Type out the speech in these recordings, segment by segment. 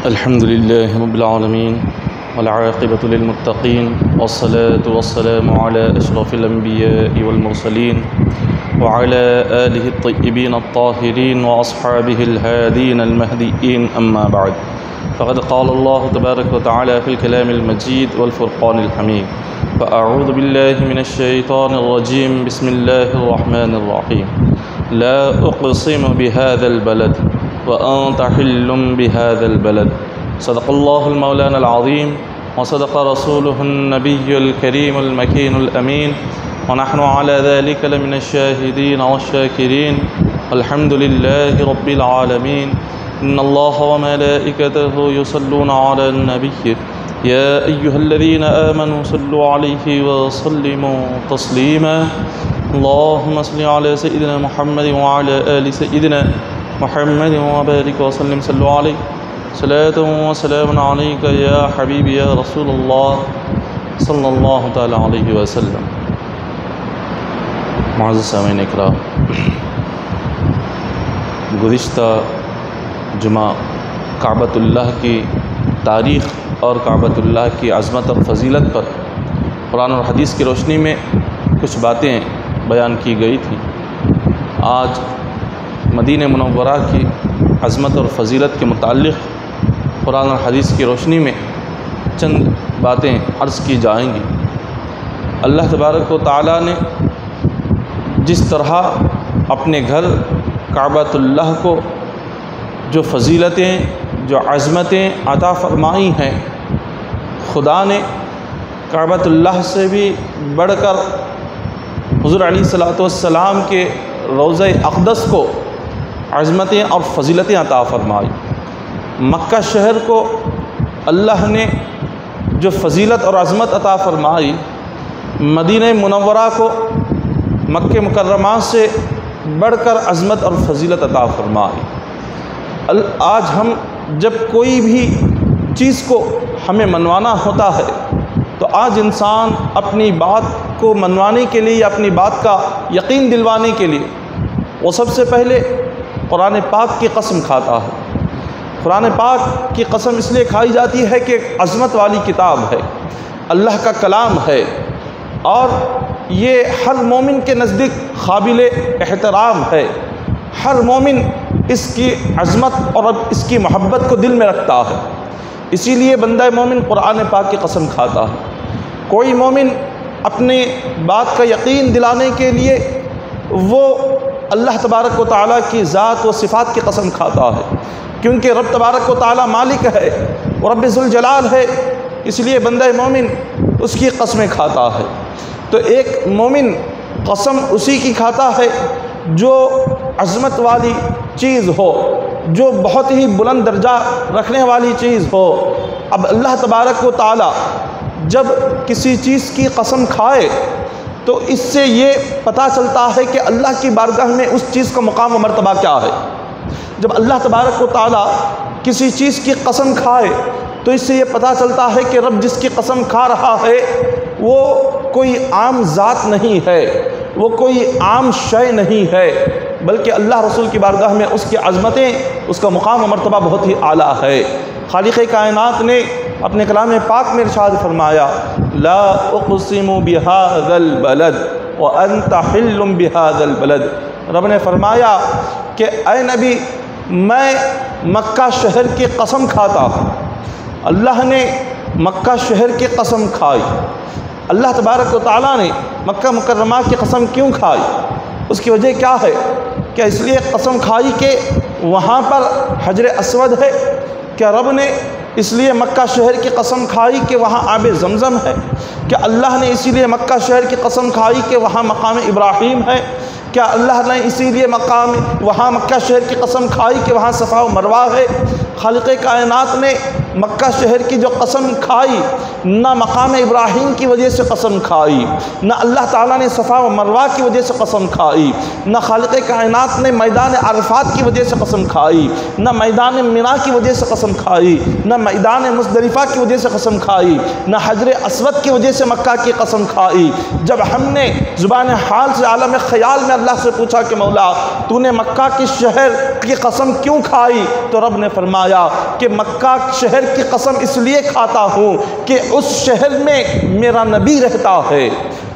अल्हम्दुलिल्लाहि रब्बिल आलमीन वल आक़िबतु लिल मुत्तक़ीन वस्सलातु वस्सलामु अला अशरफिल अंबिया'i वल मुरसलीन व अला आलिहि अत्तय्यिबीन अत्ताहिरीन व अस्हाबिहिल हादीन अल महदीयीन अम्मा बअद फ़क़द क़ाला अल्लाहु तबारक व तआला फ़िल कलामिल मजीद वल फ़ुरक़ानिल हमीद फ़अऊज़ु बिल्लाहि मिनश शैतानिर रजीम बिस्मिल्लाहिर रहमानिर रहीम ला उक़सिमु बिहाज़ल बलद व अंत हिल्लुम बिहाज़ल बलद सदक़ल्लाहुल मौलानाल अज़ीम व सदक़ रसूलुहुन नबियुल करीमुल मकीनुल अमीन व नहनु अला ज़ालिका लमिनश शाहिदीन वश्शाकिरीन अल्हम्दुलिल्लाहि रब्बिल आलमीन इन्नल्लाहा व मलाइकतहु युसल्लूना अलन नबिय्य या अय्युहल्लज़ीना आमनू सल्लु अलैहि व सल्लिमू तस्लीमा अल्लाहुम्मा सल्लि अला सय्यिदिना मुहम्मदिन व अला आलि सय्यिदिना मुहम्मदिन व बारिक व सल्लिम सल्लु अलैहि सलातु व सलामुन अलैका या हबीबी या रसूलल्लाह सल्लल्लाहु तआला अलैहि वसल्लम। मुअज़्ज़ज़ सामीन इकराम, गुज़िश्ता जुमा काबतुल्लाह की तारीख़ और काबतुल्लाह की अज़मत और फ़ज़ीलत पर कुरान और हदीस की रोशनी में कुछ बातें बयान की गई थी। आज मदीना मुनव्वरा की अज़मत और फ़ज़ीलत के मुताल्लिक़ कुरान और हदीस की रोशनी में चंद बातें अर्ज़ की जाएंगी। अल्लाह तबारक व तआला ने जिस तरह अपने घर काबतुल्लाह को जो फ़ज़ीलतें जो अज़मतें अता फ़रमाई हैं, खुदा ने काबतुल्लाह से भी बढ़कर हुज़ूर अलैहिस्सलातु वस्सलाम के रोज़ा अक़दस को अज़मतें और फ़ज़ीलतें अता फ़रमाई। मक्का शहर को अल्लाह ने जो फ़ज़ीलत और अज़मत अता फ़रमाई, मदीना मुनव्वरा को मक्के मुकर्रमा से बढ़कर अज़मत और फ़ज़ीलत अता फ़रमाई। आज हम जब कोई भी चीज़ को हमें मनवाना होता है तो आज इंसान अपनी बात को मनवाने के लिए या अपनी बात का यकीन दिलवाने के लिए वो सबसे पहले कुरान पाक की कसम खाता है। कुरान पाक की कसम इसलिए खाई जाती है कि अज़मत वाली किताब है, अल्लाह का कलाम है और ये हर मोमिन के नज़दीक काबिल एहतराम है। हर मोमिन इसकी अज़मत और इसकी मोहब्बत को दिल में रखता है, इसीलिए बंदा मोमिन कुरान पाक की कसम खाता है। कोई मोमिन अपने बात का यकीन दिलाने के लिए वो अल्लाह तबारक व तआला की ज़ात व सिफ़ात की कसम खाता है, क्योंकि रब तबारक व तआला मालिक है और रब्बे ज़ुल जलाल है, इसलिए बंदा मोमिन उसकी कसमें खाता है। तो एक मोमिन कसम उसी की खाता है जो अज़मत वाली चीज़ हो, जो बहुत ही बुलंद दर्जा रखने वाली चीज़ हो। अब अल्लाह तबारक व तआला जब किसी चीज़ की कसम खाए तो इससे ये पता चलता है कि अल्लाह की बारगाह में उस चीज़ का मुकाम व मर्तबा क्या है। जब अल्लाह तबारक व तआला किसी चीज़ की कसम खाए तो इससे ये पता चलता है कि रब जिसकी कसम खा रहा है वो कोई आम ज़ात नहीं है, वो कोई आम शय नहीं है, बल्कि अल्लाह रसूल की बारगाह में उसकी अज़मतें, उसका मुकाम व मर्तबा बहुत ही आला है। खालिक़े कायनात ने अपने कलाम पाक में इरशाद फरमाया, ला उक़सिमु बिहाज़ल बलद व अंत हिल्लुम बिहाज़ल बलद। रब ने फरमाया कि ऐ नबी, मैं मक्का शहर की कसम खाता हूँ। अल्लाह ने मक्का शहर की कसम खाई। अल्लाह तबारक व तआला ने मक्का मुकर्रमा की कसम क्यों खाई? उसकी वजह क्या है? क्या इसलिए कसम खाई कि वहाँ पर हजर अस्वद है? क्या रब ने इसलिए मक्का शहर की कसम खाई कि वहाँ आब ज़मज़म है? क्या अल्लाह ने इसीलिए मक्का शहर की कसम खाई कि वहाँ मकाम इब्राहीम है? क्या अल्लाह ने इसीलिए वहाँ मक्का शहर की कसम खाई कि वहाँ सफ़ा व मरवा है? खालिक़े कायनात ने मक्का शहर की जो कसम खाई, ना मकाम इब्राहीम की वजह से कसम खाई, ना अल्लाह ताला ने सफ़ा व मरवा की वजह से कसम खाई, ना खालिक़ कायनात ने मैदान अरफात की वजह से कसम खाई, ना मैदान मिना की वजह से कसम खाई, ना मैदान मुज़दलिफ़ा की वजह से कसम खाई, ना हजर अस्वद की वजह से मक्का की कसम खाई। जब हमने ज़ुबान हाल से आलम ख़याल में अल्लाह से पूछा कि मौला तूने मक्का की शहर की कसम क्यों खाई, तो रब ने फरमाया कि मक्का शहर की कसम इसलिए खाता हूँ कि उस शहर में मेरा नबी रहता है,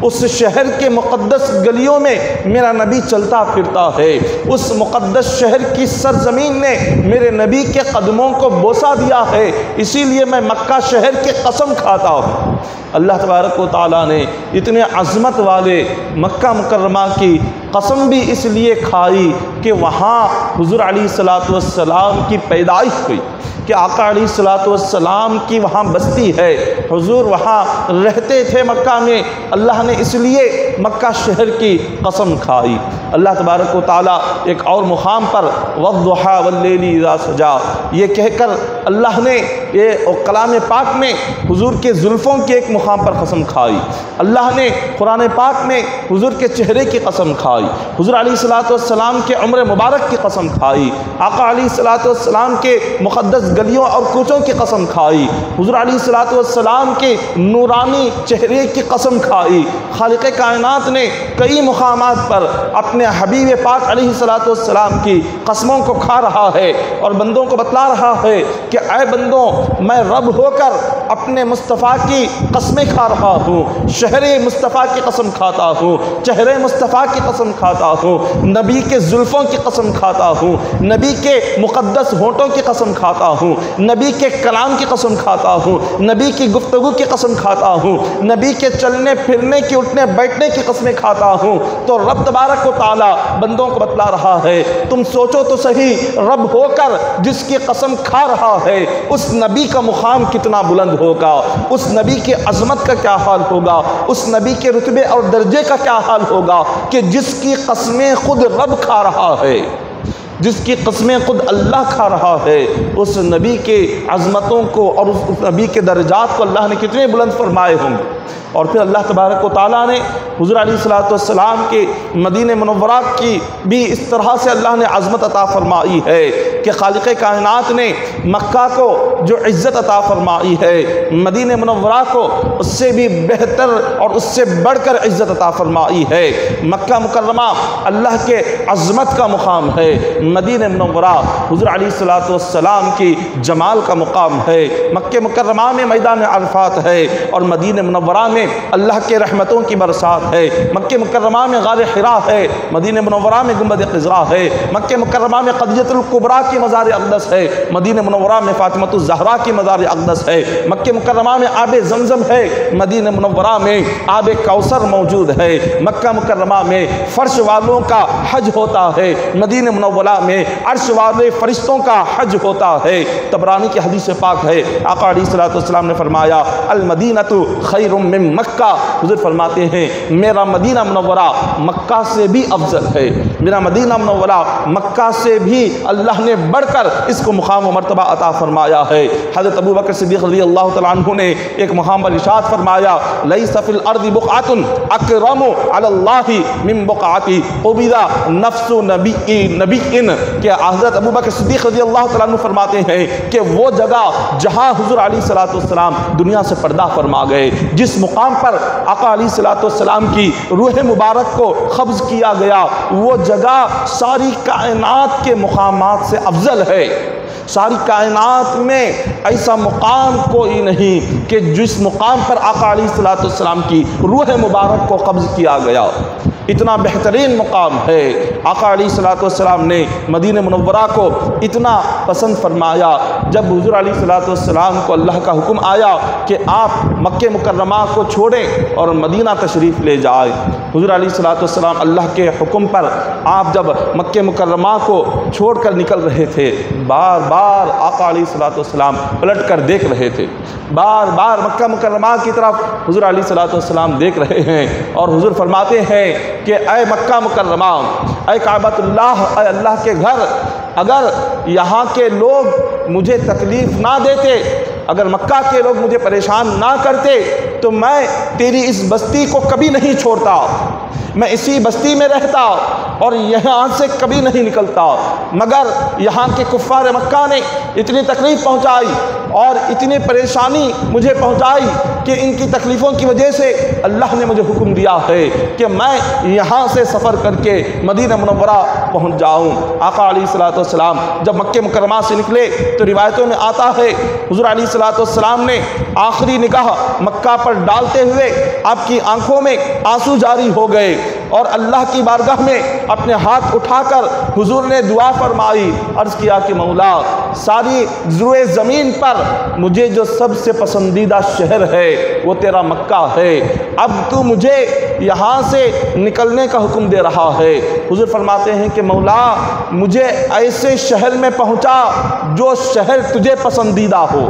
उस शहर के मुक़द्दस गलियों में मेरा नबी चलता फिरता है, उस मुक़द्दस शहर की सरज़मीन ने मेरे नबी के कदमों को बोसा दिया है, इसीलिए मैं मक्का शहर की कसम खाता हूँ। अल्लाह तबारक व तआला ने इतने अज़मत वाले मक्का मुकर्रमा की कसम भी इसलिए खाई कि वहाँ हुज़ूर अलैहिस्सलातु वस्सलाम की पैदाइश हुई, कि आका अलैहिस्सलातु वस्सलाम की वहाँ बस्ती है, हुज़ूर वहाँ रहते थे मक्का में। अल्लाह ने इसलिए मक्का शहर की कसम खाई। अल्लाह तबारक व तआला एक और मुकाम पर वद्दुहा वल्लैलि इज़ा सजा ये कहकर अल्लाह ने ये कलाम पाक में हुज़ूर के जुल्फ़ों के एक मुकाम पर कसम खाई। अल्लाह ने कुरान पाक में हुज़ूर के चेहरे की कसम खाई, हुज़ूर अलैहिस्सलातु वस्सलाम के उम्र मुबारक की कसम खाई, आका अलैहिस्सलातु वस्सलाम के मुक़द्दस गलियों और कूचों की कसम खाई, हुज़ूर अलैहिस्सलातु वस्सलाम के नूरानी चेहरे की कसम खाई। खालिक़ कायनात ने कई मुकामात पर अपने हबीब पाक अलैहिस्सलातु वस्सलाम की कसमों को खा रहा है और बंदों को बतला रहा है कि ऐ बंदों, मैं रब होकर अपने मुस्तफ़ा की कसमें खा रहा हूँ, शहरे मुस्तफ़ा की कसम खाता हूँ, चेहरे मुस्तफ़ा की कसम खाता हूँ, नबी के जुल्फ़ों की कसम खाता हूँ, नबी के मुक़द्दस होंठों की कसम खाता हूँ, नबी के कलाम की कसम खाता हूँ, नबी की गुफ्तगू की कसम खाता हूँ, नबी के चलने फिरने की उठने बैठने की कसमें खाता हूँ। तो रब तबारक व तआला बंदों को बतला रहा है, तुम सोचो तो सही, रब होकर जिसकी कसम खा रहा है उस नबी का मुकाम कितना बुलंद होगा, उस नबी की अज़मत का क्या हाल होगा, उस नबी के रुतबे और दर्जे का क्या हाल होगा कि जिसकी कसमें खुद रब खा रहा है, जिसकी कसमें खुद अल्लाह खा रहा है। उस नबी के अज़मतों को और उस नबी के दर्जात को अल्लाह ने कितने बुलंद फरमाए होंगे। और फिर अल्लाह तबारक व तआला ने हुज़ूर अलैहिस्सलातु वस्सलाम के मदीने मुनव्वरा की भी इस तरह से अल्लाह ने अज़मत अता फरमाई है कि खालिक़ कायनात ने मक्का को जो इज़्ज़त अता फरमाई है, मदीने मुनव्वरा को उससे भी बेहतर और उससे बढ़कर इज़्ज़त अता फरमाई है। मक्का मुकर्रमा अल्लाह के अज़मत का मुकाम है, मदीने मुनव्वरा हुज़ूर अलैहिस्सलातु वस्सलाम की जमाल का मुकाम है। मक्के मुकर्रमा में मैदान अरफात है और मदीने मुनव्वरा में अल्लाह के रहमतों की बरसात है। मक्के मुकर्रमा में गार हिरा है, मदीने मुनव्वरा में गुंबद क़िज़रा है। मक्के मुकर्रमा में क़दियतुल कुबरा की मज़ार अक़दस है, मदीने मुनव्वरा में फ़ातिमतुज़ ज़हरा की मज़ार अक़दस है। मक्के मुकर्रमा में आब ज़मज़म है, मदीने मुनव्वरा में आब कौसर मौजूद है। मक्का मुकर्रमा में फ़र्श वालों का हज होता है, मदीने मुनव्वरा में अर्श वाले फ़रिश्तों का हज होता है। तबरानी की हदीस पाक है, आका अलैहिस्सलातु वस्सलाम ने फरमाया अल मदीनतु खैरुम मिन मक्का। हुज़ूर फरमाते हैं मेरा मदीना मुनव्वरा मक्का से भी अफजल है, मेरा मदीना मुनव्वरा मक्का से भी अल्लाह ने बढ़कर इसको मुकाम व मर्तबा अता फरमाया है। हज़रत अबू बकर सिद्दीक़ रज़ियल्लाहु तआला अन्हु ने एक मुकाम पर इरशाद फरमाया लैसा फ़िल अर्दि बुक़अतुन अकरमु अलल्लाहि मिन बुक़अति क़ुबिदा नफ्सु नबिय्यिन। कि हज़रत अबू बकर सिद्दीक़ रज़ियल्लाहु तआला अन्हु फरमाते हैं कि वो जगह जहाँ हुज़ूर अलैहिस्सलातु वस्सलाम दुनिया से पर्दा फरमा गए, जिस मुकाम पर आका अलैहिस्सलातु वस्सलाम की रूह मुबारक को क़ब्ज़ किया गया, वो जगह सारी कायनात के मुकामात से अफजल है। सारी कायनात में ऐसा मुकाम कोई नहीं कि जिस मुकाम पर आका अलैहिस्सलातु वस्सलाम की रूह मुबारक को क़ब्ज़ किया गया। इतना बेहतरीन मुकाम है। आका अलैहिस्सलातु वस्सलाम ने मदीने मुनव्वरा को इतना पसंद फरमाया, जब हुज़ूर अलैहिस्सलातु वस्सलाम को अल्लाह का हुक्म आया कि आप मक्के मुकर्रमा को छोड़ें और मदीना तशरीफ़ ले जाए। हुज़ूर अलैहिस्सलातु वस्सलाम अल्लाह के हुक्म पर आप जब मक्के मुकर्रमा को छोड़कर निकल रहे थे, बार बार आका अलैहिस्सलातु वस्सलाम पलट कर देख रहे थे, बार बार मक्का मुकर्रमा की तरफ हुज़ूर अलैहिस्सलातु वस्सलाम देख रहे हैं और हुज़ूर फरमाते हैं कि ऐ मक्का मुकर्रमा, ऐ काबतुल्लाह, ऐ अल्लाह के घर, अगर यहाँ के लोग मुझे तकलीफ़ ना देते, अगर मक्का के लोग मुझे परेशान ना करते, तो मैं तेरी इस बस्ती को कभी नहीं छोड़ता, मैं इसी बस्ती में रहता और यहाँ से कभी नहीं निकलता। मगर यहाँ के कुफ़ार मक्का ने इतनी तकलीफ़ पहुँचाई और इतनी परेशानी मुझे पहुँचाई कि इनकी तकलीफ़ों की वजह से अल्लाह ने मुझे हुक्म दिया है कि मैं यहाँ से सफ़र करके मदीना मुनव्वरा पहुँच जाऊँ। आका अलैहिस्सलातु वस्सलाम जब मक्के मुकर्रमा से निकले तो रिवायतों में आता है हुज़ूर अलैहिस्सलातु वस्सलाम ने आखिरी निगाह मक्का पर डालते हुए आपकी आंखों में आंसू जारी हो गए और अल्लाह की बारगाह में अपने हाथ उठाकर हुजूर ने दुआ फरमाई, अर्ज़ किया कि मौला, सारी ज़ुए ज़मीन पर मुझे जो सबसे पसंदीदा शहर है वो तेरा मक्का है। अब तू मुझे यहाँ से निकलने का हुक्म दे रहा है। हुजूर फरमाते हैं कि मौला, मुझे ऐसे शहर में पहुँचा जो शहर तुझे पसंदीदा हो।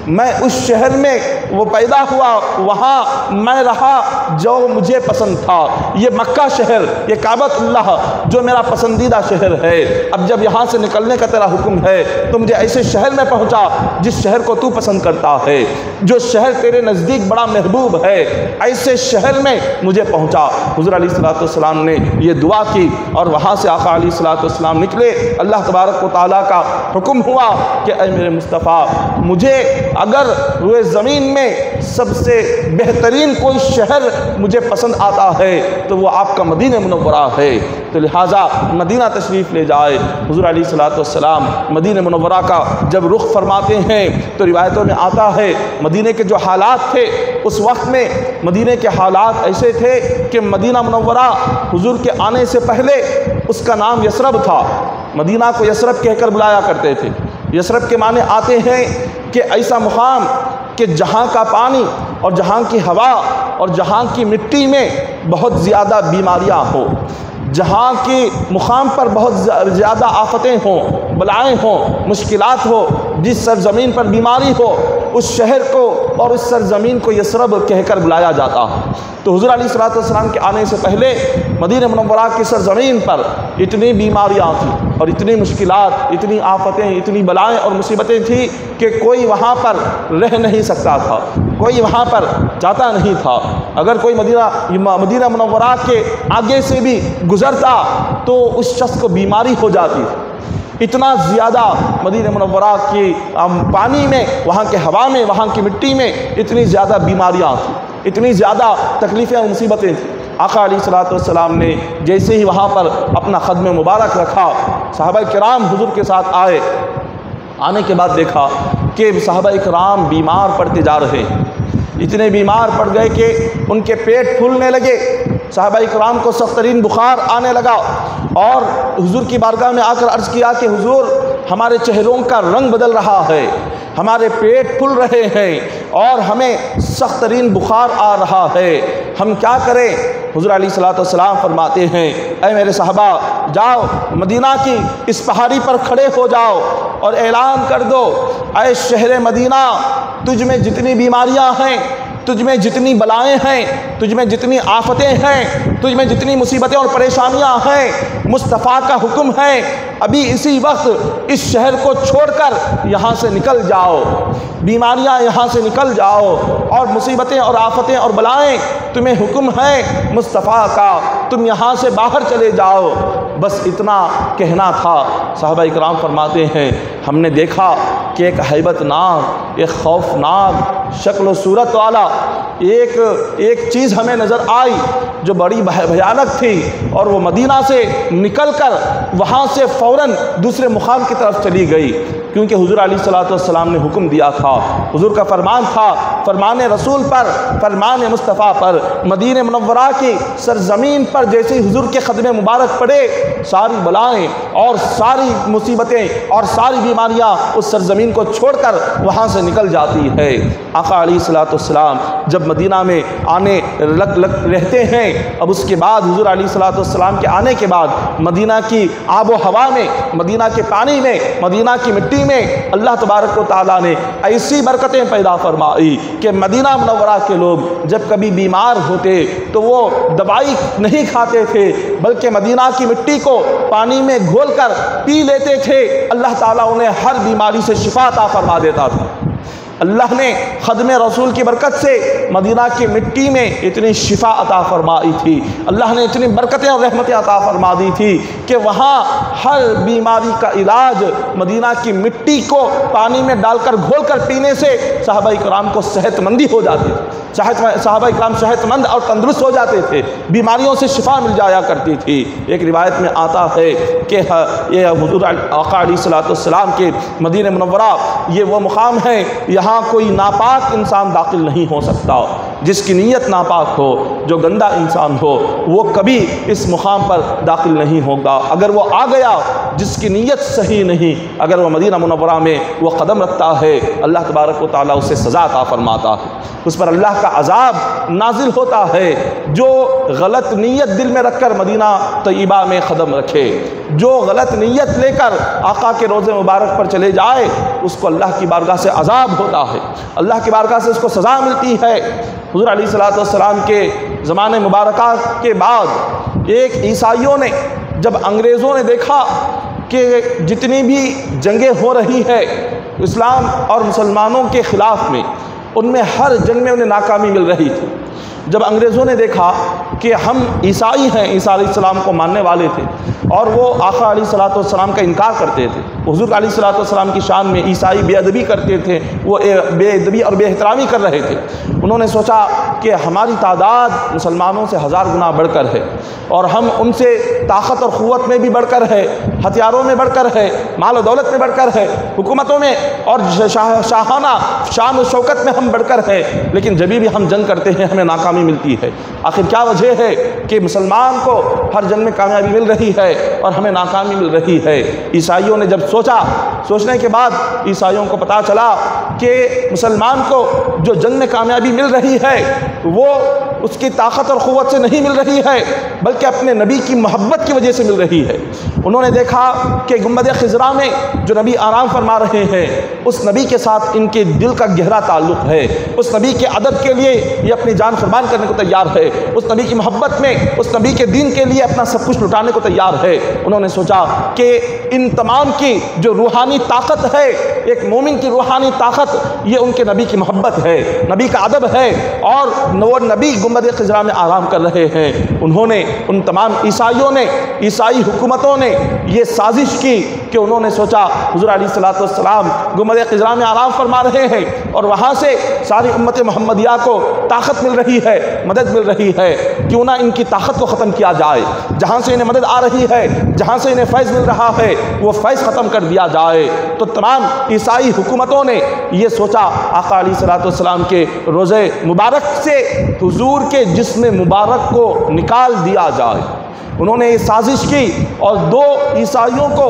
मैं उस शहर में वो पैदा हुआ, वहाँ मैं रहा जो मुझे पसंद था। ये मक्का शहर, ये काबतुल्लाह जो मेरा पसंदीदा शहर है। अब जब यहाँ से निकलने का तेरा हुक्म है तो मुझे ऐसे शहर में पहुँचा जिस शहर को तू पसंद करता है, जो शहर तेरे नज़दीक बड़ा महबूब है, ऐसे शहर में मुझे पहुँचा। हुज़ूर अलैहिस्सलातु वस्सलाम ने ये दुआ की और वहाँ से आका अलैहिस्सलातु वस्सलाम निकले। अल्लाह तबारक व तआला का हुक्म हुआ कि ऐ मेरे मुस्तफ़ा, मुझे अगर रुए ज़मीन में सबसे बेहतरीन कोई शहर मुझे पसंद आता है तो वो आपका मदीना मुनव्वरा है, तो लिहाजा मदीना तशरीफ़ ले जाए। हुज़ूर अलैहिस्सलातु वस्सलाम मदीना मुनव्वरा का जब रुख फरमाते हैं तो रिवायतों में आता है मदीने के जो हालात थे उस वक्त में, मदीने के हालात ऐसे थे कि मदीना मुनव्वरा हुज़ूर के आने से पहले उसका नाम यसरब था। मदीना को यसरब कहकर बुलाया करते थे। यसरब के माने आते हैं कि ऐसा मुकाम कि जहाँ का पानी और जहाँ की हवा और जहाँ की मिट्टी में बहुत ज़्यादा बीमारियाँ हो, जहाँ की मुकाम पर बहुत ज़्यादा आफतें हों, बलाएँ हों, मुश्किलात हो, जिस सरज़मीन पर बीमारी हो, उस शहर को और उस सरज़मीन को यसरब कहकर बुलाया जाता है। तो हुज़ूर अलैहिस्सलातु वस्सलाम के आने से पहले मदीना मुनव्वरा की सरज़मीन पर इतनी बीमारियाँ थी और इतनी मुश्किलात, इतनी आफतें, इतनी बलाएँ और मुसीबतें थी कि कोई वहाँ पर रह नहीं सकता था, कोई वहाँ पर जाता नहीं था। अगर कोई मदीना मुनव्वरा के आगे से भी गुज़रता तो उस शख्स को बीमारी हो जाती थी। इतना ज़्यादा मदीना मुनव्वरा की पानी में, वहाँ के हवा में, वहाँ की मिट्टी में इतनी ज़्यादा बीमारियाँ थी, इतनी ज़्यादा तकलीफ़ें और मुसीबतें थी। आका अलैहिस्सलातु वस्सलाम ने जैसे ही वहाँ पर अपना ख़द्म मुबारक रखा, सहाबाए किराम हुज़ूर के साथ आए। आने के बाद देखा कि सहाबाए किराम बीमार पड़ते जा रहे हैं, इतने बीमार पड़ गए कि उनके पेट फूलने लगे। सहाबाए किराम को सख्त तरीन बुखार आने लगा और हुज़ूर की बारगाह में आकर अर्ज़ किया कि हुज़ूर, हमारे चेहरों का रंग बदल रहा है, हमारे पेट फूल रहे हैं और हमें सख्त तरीन बुखार आ रहा है, हम क्या करें? हुज़ूर अलैहिस्सलातु वस्सलाम फरमाते हैं, ऐ मेरे साहबा, जाओ मदीना की इस पहाड़ी पर खड़े हो जाओ और ऐलान कर दो, ऐ शहर मदीना, तुझ में जितनी बीमारियां हैं, तुझ में जितनी बलाएं हैं, तुझ में जितनी आफतें हैं, तुझ में जितनी मुसीबतें और परेशानियां हैं, मुस्तफ़ा का हुक्म है, अभी इसी वक्त इस शहर को छोड़कर यहाँ से निकल जाओ, बीमारियां यहाँ से निकल जाओ और मुसीबतें और आफतें और बलाएं, तुम्हें हुक्म है मुस्तफ़ा का, तुम यहाँ से बाहर चले जाओ। बस इतना कहना था। साहबा इकराम फरमाते हैं, हमने देखा कि एक हैबतनाक, एक खौफनाक शक्ल सूरत वाला एक चीज़ हमें नज़र आई जो बड़ी भयानक थी और वो मदीना से निकलकर वहाँ से फ़ौरन दूसरे मुकाम की तरफ चली गई, क्योंकि हुज़ूर अलैहिस्सलातु वस्सलाम ने हुक्म दिया था। हुज़ूर का फरमान था, फरमान रसूल पर, फरमान मुस्तफ़ा पर, मदीने मुनव्वरा की सरज़मीन पर जैसे ही हुज़ूर के ख़दमे मुबारक पड़े, सारी बलाएँ और सारी मुसीबतें और सारी बीमारियाँ उस सरज़मीन को छोड़कर वहाँ से निकल जाती है। आका अलैहिस्सलातु वस्सलाम जब मदीना में आने रहते हैं, अब उसके बाद हुज़ूर अलैहिस्सलातु वस्सलाम के आने के बाद मदीना की आबो हवा में, मदीना के पानी में, मदीना की मिट्टी में अल्लाह तबारक व तआला ने ऐसी बरकतें पैदा फरमाई कि मदीना मुनव्वरा के लोग जब कभी बीमार होते तो वो दवाई नहीं खाते थे, बल्कि मदीना की मिट्टी को पानी में घोलकर पी लेते थे। अल्लाह ताला उन्हें हर बीमारी से शिफा अता फरमा देता था। अल्लाह ने ख़दम रसूल की बरकत से मदीना की मिट्टी में इतनी शिफा अता फरमाई थी, अल्लाह ने इतनी बरकतें और रहमतें अता फरमा दी थी कि वहाँ हर बीमारी का इलाज मदीना की मिट्टी को पानी में डालकर घोलकर पीने से सहाबा इकराम को सेहतमंदी हो जाती थी। सहाबा इकराम सेहतमंद और तंदुरुस्त हो जाते थे, बीमारियों से शिफा मिल जाया करती थी। एक रिवायत में आता है कि ये हुज़ूर आका अलैहिस्सलाम के मदीना मुनव्वरा ये वो मुकाम है, यहाँ कोई नापाक इंसान दाखिल नहीं हो सकता। जिसकी नीयत नापाक हो, जो गंदा इंसान हो, वो कभी इस मुकाम पर दाखिल नहीं होगा। अगर वो आ गया, जिसकी नीयत सही नहीं, अगर वो मदीना मुनव्वरा में वो कदम रखता है, अल्लाह तबारक व तआला उसे सज़ा अता फरमाता है, उस पर अल्लाह का अज़ाब नाजिल होता है। जो गलत नीयत दिल में रखकर मदीना तय्यबा में कदम रखे, जो गलत नीयत लेकर आका के रोज़े मुबारक पर चले जाए, उसको अल्लाह की बारगाह से अज़ाब होता है, अल्लाह की बारगाह से उसको सज़ा मिलती है। हुज़ूर अलैहिस्सलाम के ज़माने मुबारका के बाद एक ईसाइयों ने, जब अंग्रेज़ों ने देखा कि जितनी भी जंगें हो रही है इस्लाम और मुसलमानों के ख़िलाफ़ में, उनमें हर जंग में उन्हें नाकामी मिल रही थी। जब अंग्रेज़ों ने देखा कि हम ईसाई हैं, ईसा अलैहिस्सलाम को मानने वाले थे और वो आका अलैहिस्सलाम का इनकार करते थे, हुज़ूर अलैहिस्सलाम की शान में ईसाई बेअदबी करते थे, वो बेअदबी और बेएहतरामी कर रहे थे। उन्होंने सोचा कि हमारी तादाद मुसलमानों से 1000 गुना बढ़कर है और हम उनसे ताकत और क़ुव्वत में भी बढ़कर है, हथियारों में बढ़कर है, माल और दौलत में बढ़कर है, हुकूमतों में और शाहाना शान और शौकत में हम बढ़कर है, लेकिन जब भी हम जंग करते हैं हमें नाकामी मिलती है। आखिर क्या वजह है कि मुसलमान को हर जंग में कामयाबी मिल रही है और हमें नाकामी मिल रही है? ईसाइयों ने जब सोचने के बाद ईसाइयों को पता चला कि मुसलमान को जो जंग में कामयाबी मिल रही है वो उसकी ताकत और क़ुव्वत से नहीं मिल रही है, बल्कि अपने नबी की मोहब्बत की वजह से मिल रही है। उन्होंने देखा कि गुंबद ख़िज़रा में जो नबी आराम फरमा रहे हैं, उस नबी के साथ इनके दिल का गहरा ताल्लुक़ है, उस नबी के अदब के लिए ये अपनी जान कुर्बान करने को तैयार है, उस नबी की मोहब्बत में, उस नबी के दीन के लिए अपना सब कुछ लुटाने को तैयार है। उन्होंने सोचा कि इन तमाम की जो रूहानी ताकत है, एक मोमिन की रूहानी ताकत, ये उनके नबी की मोहब्बत है, नबी का अदब है, और वो नबी गुंबद ख़िज़रा में आराम कर रहे हैं। उन्होंने, उन तमाम ईसाइयों ने, ईसाई हुकूमतों ने ये साजिश की कि उन्होंने सोचा हुज़ूर अलैहिस्सलाम गुंबद ख़िज़रा में आराम फरमा रहे हैं और वहाँ से सारी उम्मत मोहम्मदिया को ताकत मिल रही है, मदद मिल रही है, क्यों ना इनकी ताकत को ख़त्म किया जाए। जहाँ से इन्हें मदद आ रही है, जहाँ से इन्हें फैज़ मिल रहा है, वो फैज़ ख़त्म कर दिया जाए। तो तमाम ईसाई हुकूमतों ने ये सोचा आका अलैहिस्सलाम के रोज़े मुबारक से हुजूर के जिस्म मुबारक को निकाल दिया जाए। उन्होंने ये साजिश की और 2 ईसाइयों को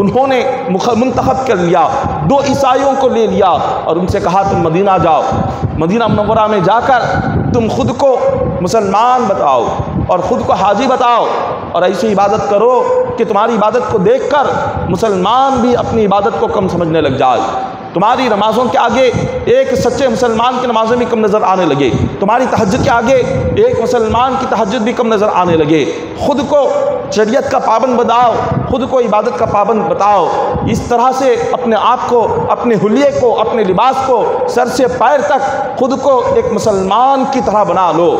उन्होंने मुंतखब कर लिया, 2 ईसाइयों को ले लिया और उनसे कहा तुम मदीना जाओ, मदीना मुनव्वरा में जाकर तुम ख़ुद को मुसलमान बताओ और ख़ुद को हाजी बताओ और ऐसी इबादत करो कि तुम्हारी इबादत को देखकर मुसलमान भी अपनी इबादत को कम समझने लग जाए। तुम्हारी नमाज़ों के आगे एक सच्चे मुसलमान की नमाज़ें भी कम नज़र आने लगे, तुम्हारी तहज्जुद के आगे एक मुसलमान की तहज्जुद भी कम नज़र आने लगे। ख़ुद को शरीयत का पाबंद बताओ, ख़ुद को इबादत का पाबंद बताओ। इस तरह से अपने आप को, अपने हुलिये को, अपने लिबास को सर से पैर तक ख़ुद को एक मुसलमान की तरह बना लो।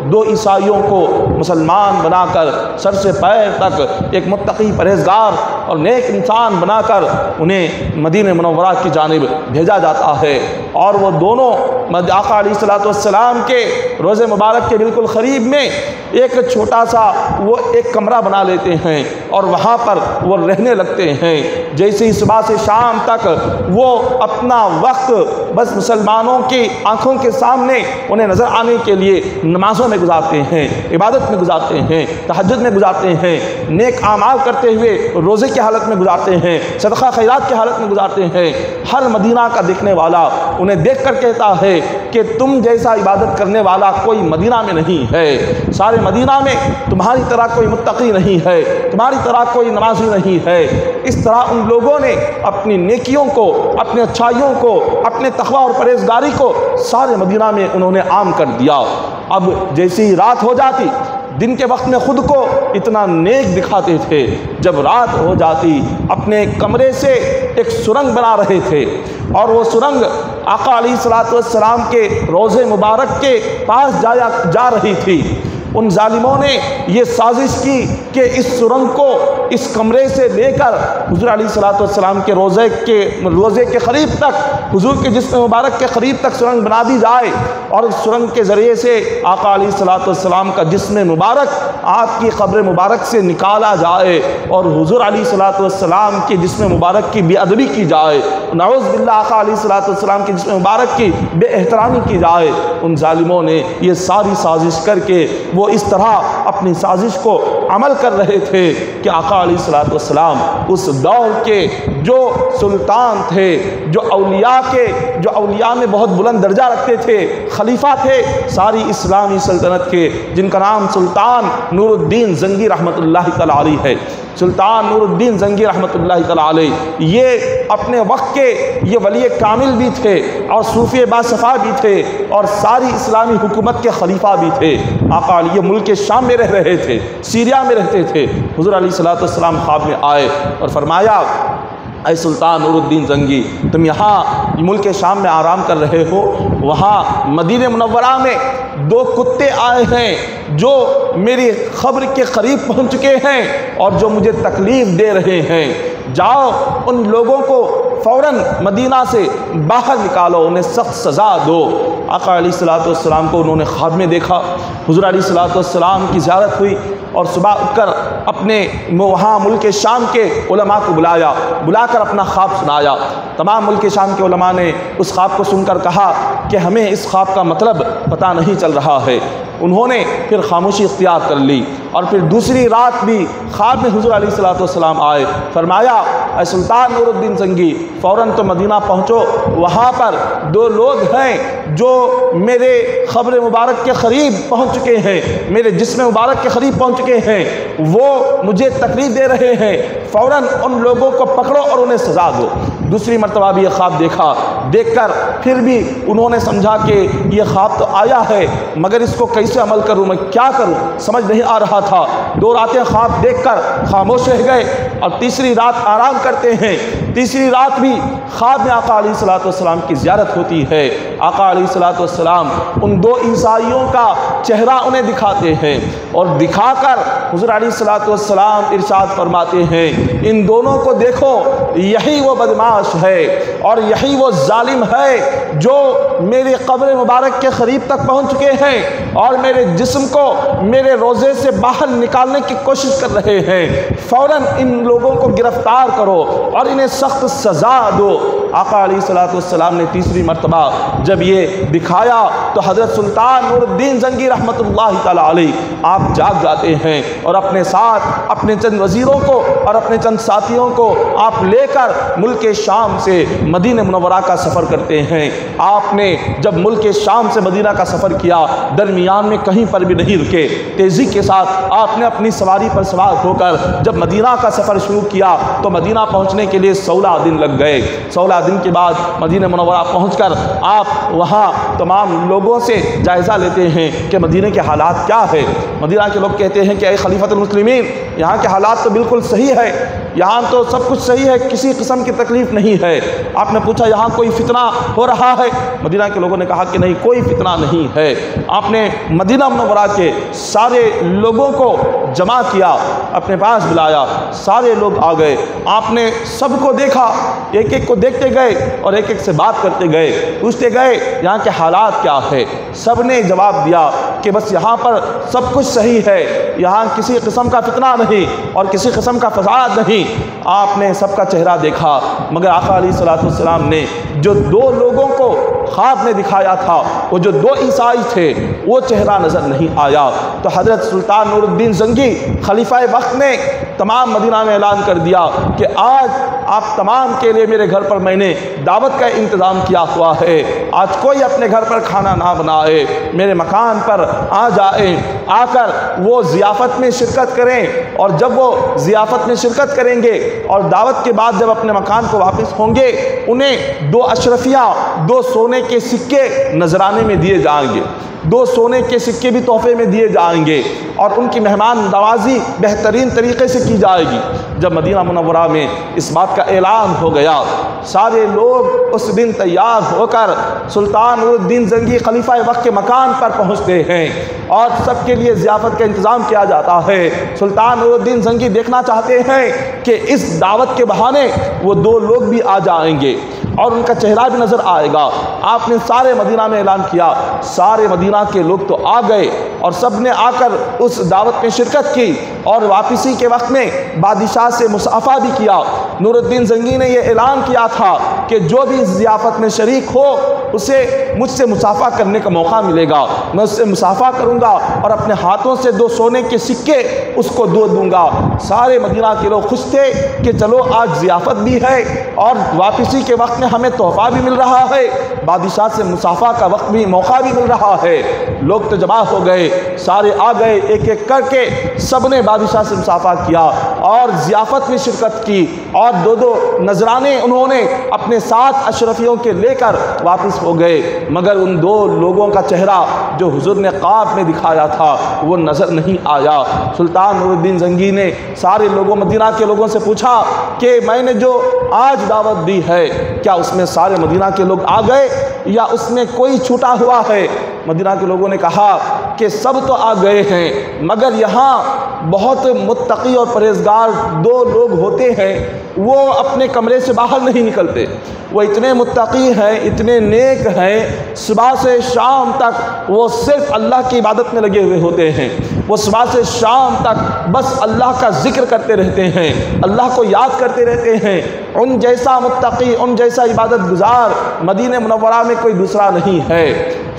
2 ईसाइयों को मुसलमान बनाकर सर से पैर तक एक मुत्तकी, परहेज़गार और नेक इंसान बनाकर उन्हें मदीना मुनव्वरा की जानिब भेजा जाता है और वो दोनों आका अलैहिस्सलाम के रोज़े मुबारक के बिल्कुल करीब में एक छोटा सा वो एक कमरा बना लेते हैं और वहाँ पर वो रहने लगते हैं। जैसे ही सुबह से शाम तक वो अपना वक्त बस मुसलमानों की आँखों के सामने उन्हें नज़र आने के लिए नमाज़ों में गुजारते हैं, इबादत में गुजारते हैं, तहज्जुद में गुजारते हैं, नेक आमाल करते हुए रोज़े की हालत में गुजारते हैं, सदका खैरात की हालत में गुजारते हैं। हर मदीना का देखने वाला उन्हें देखकर कहता है कि तुम जैसा इबादत करने वाला कोई मदीना में नहीं है। सारे मदीना में तुम्हारी तरह कोई मुत्तकी नहीं है, तुम्हारी तरह कोई नमाजी नहीं है। इस तरह उन लोगों ने अपनी नेकियों को, अपनी अच्छाइयों को, अपने तक़वा और परहेज़गारी को सारे मदीना में उन्होंने आम कर दिया। अब जैसी ही रात हो जाती, दिन के वक्त में ख़ुद को इतना नेक दिखाते थे, जब रात हो जाती अपने कमरे से एक सुरंग बना रहे थे और वो सुरंग आका अलैहिस्सलातु वस्सलाम के रोज़े मुबारक के पास जा रही थी। उन जालिमों ने ये साजिश की कि इस सुरंग को इस कमरे से लेकर हुज़ूर अलैहिस्सलातु वस्सलाम के रोज़े के करीब तक, हुज़ूर के जिस्म मुबारक के करीब तक सुरंग बना दी जाए और उस सुरंग के ज़रिए से आका अलैहिस्सलातु वस्सलाम का जिस्म मुबारक आपकी क़ब्र मुबारक से निकाला जाए और हुज़ूर अलैहिस्सलातु वस्सलाम के जिस्म मुबारक की बेअदबी की जाए, नऊज़ बिल्लाह आका अलैहिस्सलातु वस्सलाम के जिस्म मुबारक की बेएहतरामी की जाए। उन जालिमों ने ये सारी साजिश करके वो इस तरह अपनी साजिश को अमल कर रहे थे कि आका अलैहिस्सलातु वस्सलाम उस दौर के जो सुल्तान थे, जो औलिया में बहुत बुलंद दर्जा रखते थे, खलीफा थे सारी इस्लामी सल्तनत के, जिनका नाम सुल्तान नूरुद्दीन ज़ंगी रहमतुल्लाहि तआला अलैह है। सुल्तान नूरुद्दीन ज़ंगी रहमतुल्लाहि तआला अलैह ये अपने वक्त के ये वली कामिल भी थे और सूफ़ी बासफ़ा भी थे और सारी इस्लामी हुकूमत के खलीफा भी थे। आका ये मुल्क शाम में रह रहे थे, सीरिया में रहते थे। हुज़ूर अलैहिस्सलातु वस्सलाम ख्वाब में आए और फरमाया, ऐ सुल्तान नूरुद्दीन ज़ंगी, तुम यहाँ मुल्क शाम में आराम कर रहे हो, वहाँ मदीने मुनव्वरा में दो कुत्ते आए हैं जो मेरी ख़ब्र के करीब पहुँच चुके हैं और जो मुझे तकलीफ़ दे रहे हैं। जाओ उन लोगों को फ़ौरन मदीना से बाहर निकालो, उन्हें सख्त सज़ा दो। आका अलैहिस्सलातु वस्सलाम को उन्होंने ख्वाब में देखा। हुज़ूर अलैहिस्सलातु वस्सलाम की ज़ियारत हुई और सुबह उठकर अपने वहाँ मुल्क शाम के उलमा को बुलाकर अपना ख्वाब सुनाया। तमाम मुल्क शाम के उलमा ने उस ख्वाब को सुनकर कहा कि हमें इस ख्वाब का मतलब पता नहीं चल रहा है। उन्होंने फिर खामोशी इख्तियार कर ली और फिर दूसरी रात भी ख्वाब में हुज़ूर अलैहिस्सलातु वस्सलाम आए। फरमाया, ऐ सुल्तान नूरुद्दीन ज़ंगी, फ़ौरन तो मदीना पहुँचो, वहाँ पर दो लोग हैं जो मेरे ख़ब्र मुबारक के करीब पहुँच चुके हैं, मेरे जिस्म मुबारक के करीब पहुँच चुके हैं, वो मुझे तकलीफ़ दे रहे हैं। फ़ौरन उन लोगों को पकड़ो और उन्हें सज़ा दो। दूसरी मरतबा भी ये ख्वाब देखकर फिर भी उन्होंने समझा कि ये ख्वाब तो आया है, मगर इसको कैसे अमल करूँ, मैं क्या करूँ, समझ नहीं आ रहा था। 2 रातें ख्वाब देखकर खामोश रह गए और तीसरी रात आराम करते हैं। तीसरी रात भी ख्वाब में आका अलैहिस्सलातु वस्सलाम की ज़ियारत होती है। आका अलैहिस्सलातु वस्सलाम उन 2 ईसाइयों का चेहरा उन्हें दिखाते हैं और दिखाकर हुज़ूर अलैहिस्सलातु वस्सलाम इरशाद फरमाते हैं, इन दोनों को देखो, यही वो बदमाश है और यही वो जालिम है जो मेरे क़ब्र मुबारक के करीब तक पहुँच चुके हैं और मेरे जिस्म को मेरे रोज़े से बाहर निकालने की कोशिश कर रहे हैं। फ़ौरन इन लोगों को गिरफ़्तार करो और इन्हें सख्त सज़ा दो। आका अलैहिस्सलातु वस्सलाम ने तीसरी मरतबा जब ये दिखाया तो हज़रत सुल्तान नूरुद्दीन ज़ंगी रहमतुल्लाहि तआला अलैह आप जाग जाते हैं और अपने साथ अपने चंद वज़ीरों को और अपने चंद साथियों को आप लेकर मुल्क शाम से मदीना मुनव्वरा का सफ़र करते हैं। आपने जब मुल्क शाम से मदीना का सफ़र किया, दरमियान में कहीं पर भी नहीं रुके, तेज़ी के साथ आपने अपनी सवारी पर सवार होकर जब मदीना का सफ़र शुरू किया तो मदीना पहुँचने के लिए 16 दिन लग गए। 16 दिन के बाद मदीना मुनव्वरा पहुँचकर आप वहाँ तमाम लोगों से जायज़ा लेते हैं कि मदीने के हालात क्या है। मदीना के लोग कहते हैं कि ऐ खलीफतुल मुस्लिमीन, यहाँ के हालात तो बिल्कुल सही है, यहाँ तो सब कुछ सही है, किसी किस्म की तकलीफ़ नहीं है। आपने पूछा यहाँ कोई फितना हो रहा है? मदीना के लोगों ने कहा कि नहीं, कोई फितना नहीं है। आपने मदीना मुनव्वरा के सारे लोगों को जमा किया, अपने पास बुलाया, सारे लोग आ गए। आपने सबको देखा, एक एक को देखते गए और एक एक से बात करते गए, पूछते गए यहाँ के हालात क्या है। सब ने जवाब दिया कि बस यहाँ पर सब कुछ सही है, यहाँ किसी किस्म का फितना नहीं और किसी किस्म का फसाद नहीं। आपने सबका चेहरा देखा, मगर आका अलैहिस्सलातु वस्सलाम ने जो 2 लोगों को ख्वाब में दिखाया था, वो जो 2 ईसाई थे, वो चेहरा नज़र नहीं आया। तो हज़रत सुल्तान नूरुद्दीन ज़ंगी खलीफा वक्त ने तमाम मदीना में ऐलान कर दिया कि आज आप तमाम के लिए मेरे घर पर मैंने दावत का इंतज़ाम किया हुआ है, आज कोई अपने घर पर खाना ना बनाए, मेरे मकान पर आ जाए, आकर वो ज़ियाफ़त में शिरकत करें। और जब वो ज़ियाफ़त में शिरकत करेंगे और दावत के बाद जब अपने मकान को वापस होंगे, उन्हें 2 अशरफिया, 2 सोने के सिक्के नजराने में दिए जाएंगे, 2 सोने के सिक्के भी तोहफे में दिए जाएंगे और उनकी मेहमान नवाजी बेहतरीन तरीके से की जाएगी। जब मदीना मुनव्वरा में इस बात का ऐलान हो गया, सारे लोग उस दिन तैयार होकर सुल्तान नूरुद्दीन ज़ंगी खलीफा वक्त के मकान पर पहुँचते हैं और सबके लिए ज़ियाफ़त का इंतज़ाम किया जाता है। सुल्तान नूरुद्दीन ज़ंगी देखना चाहते हैं कि इस दावत के बहाने वो 2 लोग भी आ जाएंगे और उनका चेहरा भी नज़र आएगा। आपने सारे मदीना में ऐलान किया, सारे मदीना के लोग तो आ गए और सब ने आकर उस दावत में शिरकत की और वापसी के वक्त में बादशाह से मुसाफ़ा भी किया। नूरुद्दीन ज़ंगी ने यह ऐलान किया था कि जो भी इस ज़ियाफ़त में शरीक हो उसे मुझसे मुसाफ़ा करने का मौका मिलेगा, मैं उससे मुसाफ़ा करूँगा और अपने हाथों से 2 सोने के सिक्के उसको दूँगा। सारे मदीना के लोग खुश थे कि चलो आज ज़ियाफ़त भी है और वापसी के वक्त में हमें तोहफ़ा भी मिल रहा है, बादशाह से मुसाफ़ा का वक्त भी मौका भी मिल रहा है। लोग तो जमा हो गए, सारे आ गए, एक एक करके सब ने बादशाह से मुसाफ़ा किया और ज़ियाफ़त में शिरकत की और 2-2 नजराने उन्होंने अपने साथ अशरफियों के लेकर वापस हो गए। मगर उन 2 लोगों का चेहरा जो हुजूर ने ख्वाब में दिखाया था वो नज़र नहीं आया। सुल्तान नूरुद्दीन ज़ंगी ने सारे लोगों, मदीना के लोगों से पूछा कि मैंने जो आज दावत दी है क्या उसमें सारे मदीना के लोग आ गए या उसमें कोई छूटा हुआ है? मदीना के लोगों ने कहा कि सब तो आ गए हैं, मगर यहाँ बहुत मुत्तकी और परहेज़गार 2 लोग होते हैं, वो अपने कमरे से बाहर नहीं निकलते। वो इतने मुत्तकी हैं, इतने नेक हैं, सुबह से शाम तक वो सिर्फ अल्लाह की इबादत में लगे हुए होते हैं। वो सुबह से शाम तक बस अल्लाह का ज़िक्र करते रहते हैं, अल्लाह को याद करते रहते हैं। उन जैसा मुत्तकी, उन जैसा इबादत गुजार मदीने मुनव्वरा में कोई दूसरा नहीं है।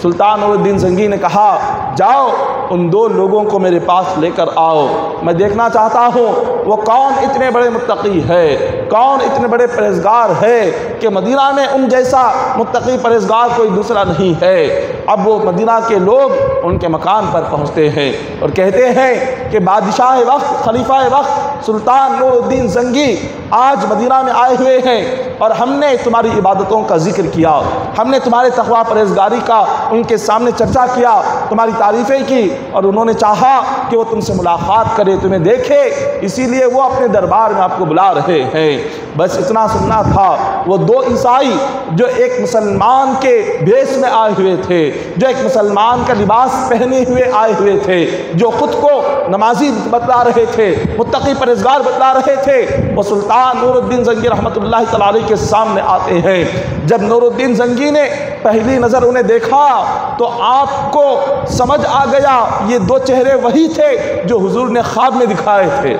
सुल्तान नूरुद्दीन ज़ंगी ने कहा, जाओ उन 2 लोगों को मेरे पास लेकर आओ, मैं देखना चाहता हूँ वो कौन इतने बड़े मुत्तकी है, कौन इतने बड़े परहेज़गार है कि मदीना में उन जैसा मुत्तकी परहेज़गार कोई दूसरा नहीं है। अब वो मदीना के लोग उनके मकान पर पहुँचते हैं और कहते हैं कि बादशाह वक्त, खलीफा वक्त सुल्तान नूरुद्दीन ज़ंगी आज मदीना में आए हुए हैं और हमने तुम्हारी इबादतों का जिक्र किया, हमने तुम्हारे तक़वा परहेज़गारी का उनके सामने चर्चा किया, तुम्हारी तारीफ़ें की और उन्होंने चाहा कि वो तुमसे मुलाकात करे, तुम्हें देखे, इसीलिए वो अपने दरबार में आपको बुला रहे हैं। बस इतना सुनना था। वो 2 ईसाई जो एक मुसलमान के भेष में आए हुए थे, जो एक मुसलमान का लिबास पहने हुए आए हुए थे, जो ख़ुद को नमाजी बतला रहे थे, मुत्तकी परहेज़गार बतला रहे थे, वो सुल्तान नूरुद्दीन ज़ंगी रहमतुल्लाहि तआला अलैह के सामने आते हैं। जब नूरुद्दीन ज़ंगी ने पहली नज़र उन्हें देखा तो आपको समझ आ गया ये 2 चेहरे वही थे जो हुजूर ने ख्वाब में दिखाए थे।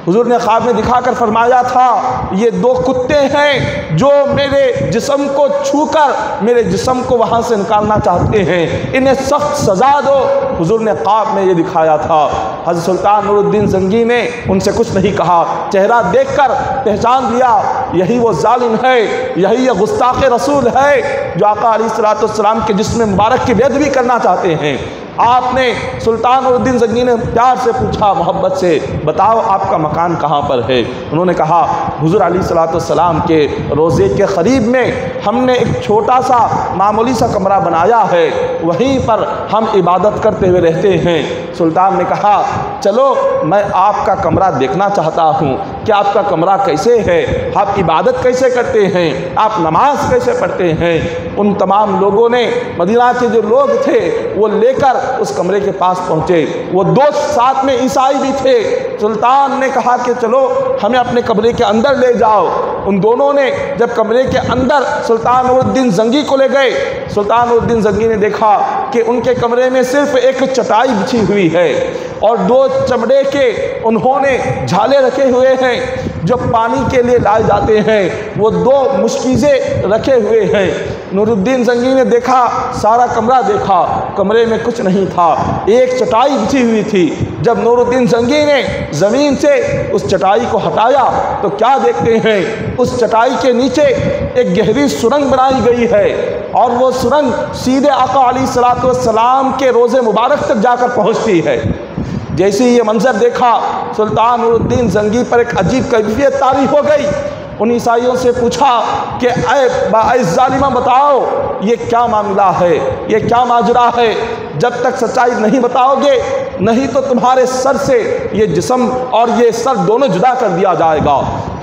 हुजूर ने ख्वाब में दिखाकर फरमाया था, ये 2 कुत्ते हैं जो मेरे जिस्म को छूकर मेरे जिस्म को वहाँ से निकालना चाहते हैं, इन्हें सख्त सज़ा दो। हुजूर ने ख्वाब में ये दिखाया था। हज़रत सुल्तान नूरुद्दीन ज़ंगी ने उनसे कुछ नहीं कहा, चेहरा देखकर पहचान लिया यही वो जालिम है, यही ये गुस्ताख़ रसूल है जो आका अलैहिस्सलातु वस्सलाम के जिस्म मुबारक की बेअदबी भी करना चाहते हैं। आपने सुल्तान नूरुद्दीन ज़ंगी ने प्यार से पूछा, मोहब्बत से, बताओ आपका मकान कहाँ पर है? उन्होंने कहा, हुज़ूर अलैहिस्सलातु वस्सलाम के रोज़े के क़रीब में हमने एक छोटा सा मामूली सा कमरा बनाया है, वहीं पर हम इबादत करते हुए रहते हैं। सुल्तान ने कहा, चलो मैं आपका कमरा देखना चाहता हूँ कि आपका कमरा कैसे है, आप इबादत कैसे करते हैं, आप नमाज कैसे पढ़ते हैं। उन तमाम लोगों ने, मदीना के जो लोग थे वो लेकर उस कमरे के पास पहुँचे। वो 2 साथ में ईसाई भी थे। सुल्तान ने कहा कि चलो हमें अपने कमरे के अंदर ले जाओ। उन दोनों ने जब कमरे के अंदर सुल्तान नूरुद्दीन ज़ंगी को ले गए, सुल्तान नूरुद्दीन ज़ंगी ने देखा कि उनके कमरे में सिर्फ एक चटाई बिछी हुई है और 2 चमड़े के उन्होंने झाले रखे हुए हैं जो पानी के लिए लाए जाते हैं, वो 2 मुश्किज़ें रखे हुए हैं। नूरुद्दीन ज़ंगी ने देखा, सारा कमरा देखा, कमरे में कुछ नहीं था, एक चटाई बिछी हुई थी। जब नूरुद्दीन ज़ंगी ने ज़मीन से उस चटाई को हटाया तो क्या देखते हैं, उस चटाई के नीचे एक गहरी सुरंग बनाई गई है और वो सुरंग सीधे आका अलैहिस्सलातु वस्सलाम के रोज़े मुबारक तक जाकर पहुँचती है। जैसे ही ये मंजर देखा, सुल्तान नूरुद्दीन ज़ंगी पर एक अजीब कैफियत तारी हो गई। उन ईसाइयों से पूछा कि ऐ ज़ालिमा बताओ, ये क्या मामला है, ये क्या माजरा है? जब तक सच्चाई नहीं बताओगे, नहीं तो तुम्हारे सर से ये जिस्म और ये सर दोनों जुदा कर दिया जाएगा,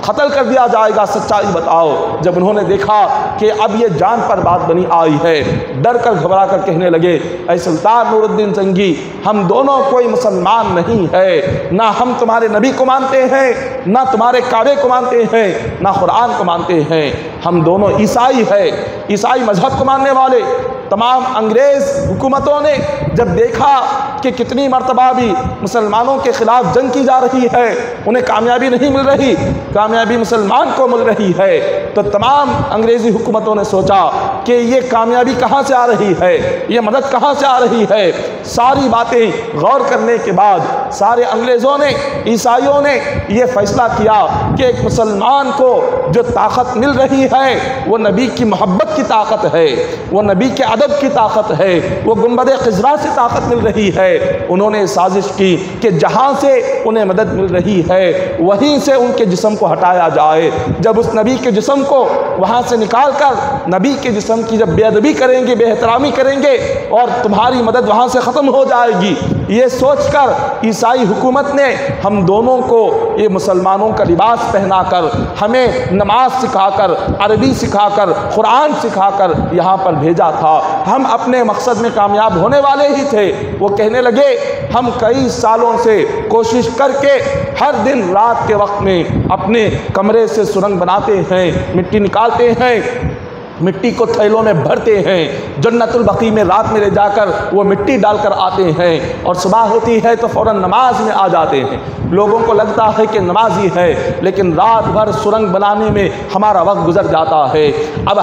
क़त्ल कर दिया जाएगा, सच्चाई बताओ। जब उन्होंने देखा कि अब ये जान पर बात बनी आई है, डर कर घबरा कर कहने लगे, ऐ सुल्तान नूरुद्दीन ज़ंगी, हम दोनों कोई मुसलमान नहीं है, ना हम तुम्हारे नबी को मानते हैं, ना तुम्हारे काबे को मानते हैं, ना कुरान को मानते हैं, हम दोनों ईसाई है, ईसाई मजहब को मानने वाले। तमाम अंग्रेज़ हुकूमतों ने जब देखा कि कितनी मरतबा भी मुसलमानों के ख़िलाफ़ जंग की जा रही है, उन्हें कामयाबी नहीं मिल रही, कामयाबी मुसलमान को मिल रही है, तो तमाम अंग्रेज़ी हुकूमतों ने सोचा कि ये कामयाबी कहाँ से आ रही है, ये मदद कहाँ से आ रही है। सारी बातें गौर करने के बाद सारे अंग्रेज़ों ने, ईसाइयों ने ये फ़ैसला किया कि एक मुसलमान को जो ताकत मिल रही है वो नबी की मोहब्बत की ताकत है, वो नबी के अदब की ताकत है, वो गुंबद ख़िज़रा से ताकत मिल रही है। उन्होंने साजिश की कि जहाँ से उन्हें मदद मिल रही है वहीं से उनके जिस्म को हटाया जाए। जब उस नबी के जिस्म को वहाँ से निकाल कर नबी के जिस्म की जब बेअदबी करेंगे, बेहतरामी करेंगे और तुम्हारी मदद वहाँ से ख़त्म हो जाएगी, ये सोचकर ईसाई हुकूमत ने हम दोनों को ये मुसलमानों का लिबास पहनाकर, हमें नमाज सिखाकर, अरबी सिखाकर, कुरान सिखाकर यहाँ पर भेजा था। हम अपने मकसद में कामयाब होने वाले ही थे। वो कहने लगे, हम कई सालों से कोशिश करके हर दिन रात के वक्त में अपने कमरे से सुरंग बनाते हैं, मिट्टी निकालते हैं, मिट्टी को थैलों में भरते हैं, जन्नतुल बकी में रात में ले जाकर वो मिट्टी डालकर आते हैं और सुबह होती है तो फ़ौरन नमाज में आ जाते हैं। लोगों को लगता है कि नमाजी है, लेकिन रात भर सुरंग बनाने में हमारा वक्त गुजर जाता है। अब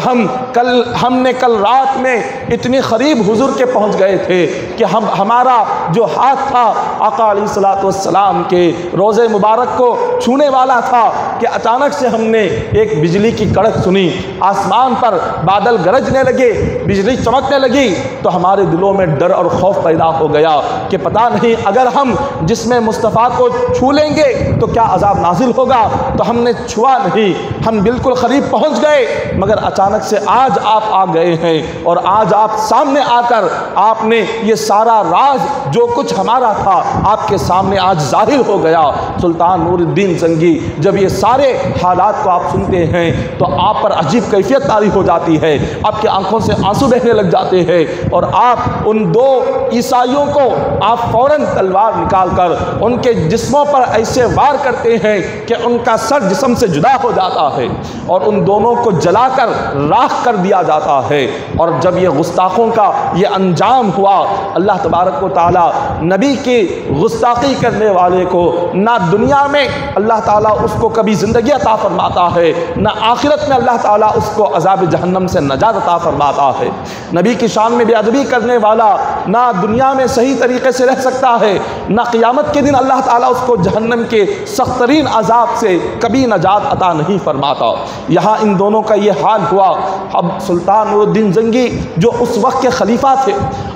हमने कल रात में इतनी करीब हुजूर के पहुंच गए थे कि हमारा जो हाथ था आका अलैहिस्सलातु वस्सलाम के रोज़े मुबारक को छूने वाला था कि अचानक से हमने एक बिजली की कड़क सुनी, आसमान पर बादल गरजने लगे, बिजली चमकने लगी, तो हमारे दिलों में डर और खौफ पैदा हो गया कि पता नहीं अगर हम जिस्म मुस्तफ़ा को छू लेंगे तो क्या अजाब नाजिल होगा। तो हमने छुआ नहीं, हम बिल्कुल करीब पहुंच गए, मगर अचानक से आज आप आ गए हैं और आज आप सामने आकर आपने ये सारा राज जो कुछ हमारा था आपके सामने आज जाहिर हो गया। सुल्तान नूरुद्दीन ज़ंगी, जब ये सारे हालात को आप सुनते हैं तो आप पर अजीब कैफियत तारी हो जाती है, आपकी आंखों से आंसू बहने लग जाते हैं और आप उन 2 ईसाइयों को आप फ़ौरन तलवार निकालकर उनके जिस्मों पर ऐसे वार करते हैं कि उनका सर जिस्म से जुदा हो जाता है और उन दोनों को जलाकर राख कर दिया जाता है। और जब ये गुस्ताखों का ये अंजाम हुआ, अल्लाह तबारक व तआला नबी की गुस्ताखी करने वाले को ना दुनिया में अल्लाह ताला उसको कभी ज़िंदगी अता फरमाता है, ना आखिरत में अल्लाह ताला उसको अज़ाब जहन्नम से नजात अता फरमाता है। नबी की शान में बेअदबी करने वाला ना दुनिया में सही तरीके से रह सकता है, ना क़ियामत के दिन अल्लाह ताला उसको जहन्नम के सख्त तरीन अज़ाब से कभी नजात अता नहीं फरमाता। यहाँ इन दोनों का ये हाल हुआ। अब सुल्तान नूरुद्दीन ज़ंगी जो उस वक्त के खलीफा थे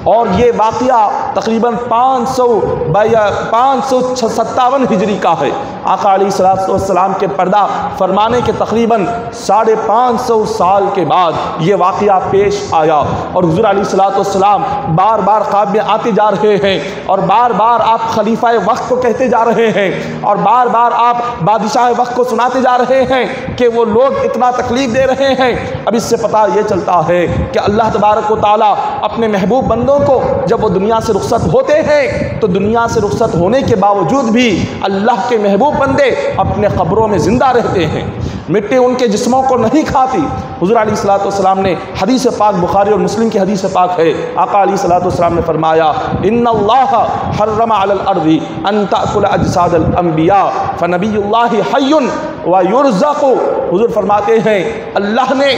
और ये वाक़या तकरीबन 557 हिजरी का है। आका अलैहिस्सलातु वस्सलाम के पर्दा फरमाने के तकरीबन 550 साल के बाद ये वाक़या पेश आया और हुज़ूर अलैहिस्सलातु वस्सलाम बार बार ख्वाब में आते जा रहे हैं और बार बार आप खलीफा वक्त को कहते जा रहे हैं और बार बार आप बादशाह वक्त को सुनाते जा रहे हैं कि वो लोग इतना तकलीफ़ दे रहे हैं। अब इससे पता ये चलता है कि अल्लाह तबारक व तआला अपने महबूब बंदों को जब वो दुनिया से रुखसत होते हैं तो दुनिया से रुखसत होने के बावजूद भी अल्लाह के महबूब बंदे अपने क़ब्रों में ज़िंदा रहते हैं। मिट्टी उनके जिस्मों को नहीं खाती। हुज़ूर अलैहिस्सलातु वस्सलाम ने हदीस पाक बुखारी और मुस्लिम की हदीस पाक है, आका अलैहिस्सलातु वस्सलाम ने फरमाया इन्नल्लाह हर्रमा अलल अर्दी अन ताकुल अजसादल अंबिया फनबियुल्लाहि हय्युन व युरज़क़ु। हुज़ूर फरमाते हैं अल्लाह ने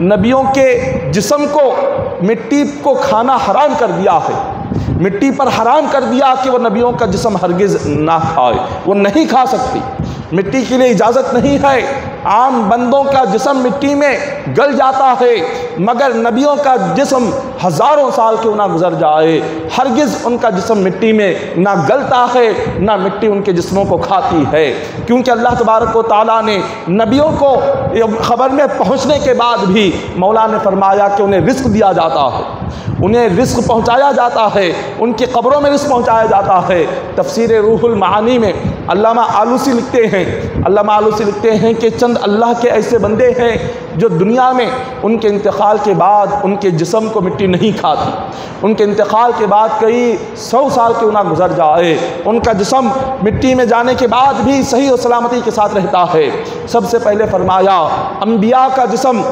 नबियों के जिस्म को, मिट्टी को खाना हराम कर दिया है, मिट्टी पर हराम कर दिया कि वह नबियों का जिस्म हरगिज़ ना खाए, वो नहीं खा सकती, मिट्टी के लिए इजाज़त नहीं है। आम बंदों का जिस्म मिट्टी में गल जाता है, मगर नबियों का जिस्म हज़ारों साल क्यों ना गुजर जाए, हरगिज़ उनका जिस्म मिट्टी में ना गलता है, ना मिट्टी उनके जिस्मों को खाती है। क्योंकि अल्लाह तबारक व तआला ने नबियों को ख़बर में पहुँचने के बाद भी मौला ने फरमाया कि उन्हें रिज़्क़ दिया जाता है, उन्हें रिज़्क़ पहुँचाया जाता है, उनकी क़ब्रों में रिज़्क़ पहुँचाया जाता है। तफ़सीर रूहुल मानी में अल्लामा आलूसी लिखते हैं, अल्लामा आलूसी लिखते हैं कि चंद अल्लाह के ऐसे बंदे हैं जो दुनिया में उनके इंतकाल के बाद उनके जिस्म को मिट्टी नहीं खाती, उनके इंतकाल के बाद कई 100 साल क्यों ना गुजर जाए, उनका जिस्म मिट्टी में जाने के बाद भी सही और सलामती के साथ रहता है। सबसे पहले फरमाया अंबिया का जिस्म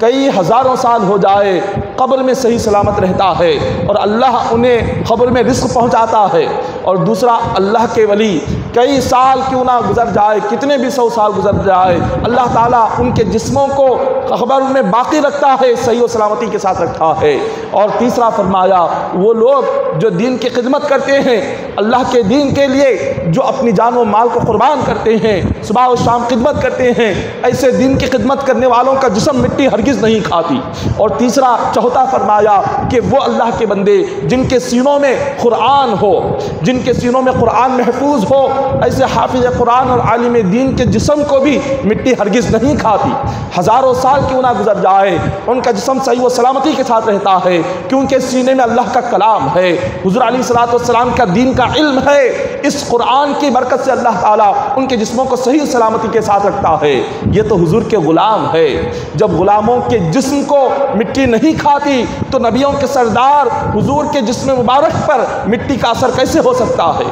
कई हज़ारों साल हो जाए कब्र में सही सलामत रहता है और अल्लाह उन्हें कब्र में रिज़्क़ पहुंचाता है। और दूसरा अल्लाह के वली कई साल क्यों ना गुजर जाए, कितने भी 100 साल गुजर जाए, अल्लाह ताला उनके जिस्मों को कब्र में बाकी रखता है, सही और सलामती के साथ रखता है। और तीसरा फरमाया वो लोग जो दीन की खिदमत करते हैं, अल्लाह के दीन के लिए जो अपनी जान व माल को कुर्बान करते हैं, सुबह और शाम खिदमत करते हैं, ऐसे दीन की खिदमत करने वालों का जिस्म मिट्टी हरगिज़ नहीं खाती। और तीसरा चौथा फरमाया कि वो अल्लाह के बंदे जिनके सीनों में कुरान हो, जिनके सीनों में कुरान महफूज हो, ऐसे हाफिज़ कुरान और आलिम दीन के जिस्म को भी मिट्टी हरगिज़ नहीं खाती। हज़ारों साल क्यों ना गुजर जाए, उनका जिस्म सही व सलामती के साथ रहता है, क्योंकि सीने में अल्लाह का कलाम है, हुज़ूर अलैहिस्सलातु वस्सलाम का दीन का इल्म है। इस कुरान की बरकत से अल्लाह ताला उनके जिस्मों को सही सलामती के साथ रखता है। ये तो हुज़ूर के ग़ुलाम है। जब ग़ुलामों के जिस्म को मिट्टी नहीं खाती तो नबियों के सरदार हुज़ूर के जिस्म मुबारक पर मिट्टी का असर कैसे हो सकता है।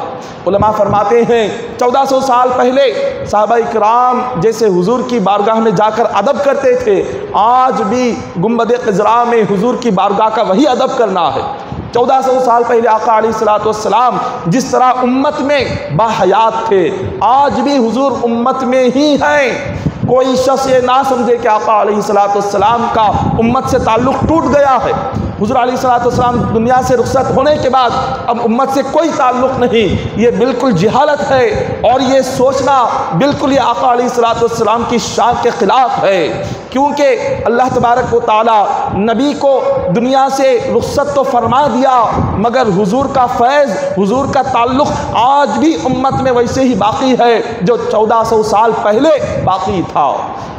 उलमा फरमाते हैं 1400 साल पहले सहाबाए किराम जैसे हुज़ूर की बारगाह में जाकर अदब करते थे, आज भी गुंबद क़िज़रा में हुज़ूर की बारगाह का वही अदब करना है। 1400 साल पहले आका अलैहिस्सलातु वस्सलाम जिस तरह उम्मत में बाहयात थे, आज भी हुज़ूर उम्मत में ही हैं। कोई शख्स ये ना समझे कि आका अलैहिस्सलातु वस्सलाम का उम्मत से ताल्लुक़ टूट गया है। हुज़ूर अलैहिस्सलातु वस्सलाम दुनिया से रुखसत होने के बाद अब उम्मत से कोई ताल्लुक़ नहीं, ये बिल्कुल जिहालत है और ये सोचना बिल्कुल ये आका अलैहिस्सलातु वस्सलाम की शान के ख़िलाफ़ है। क्योंकि अल्लाह तबारक व तआला नबी को दुनिया से रुखसत तो फरमा दिया, मगर हुज़ूर का फैज़, हुज़ूर का ताल्लुक़ आज भी उम्मत में वैसे ही बाकी है जो 1400 साल पहले बाकी था।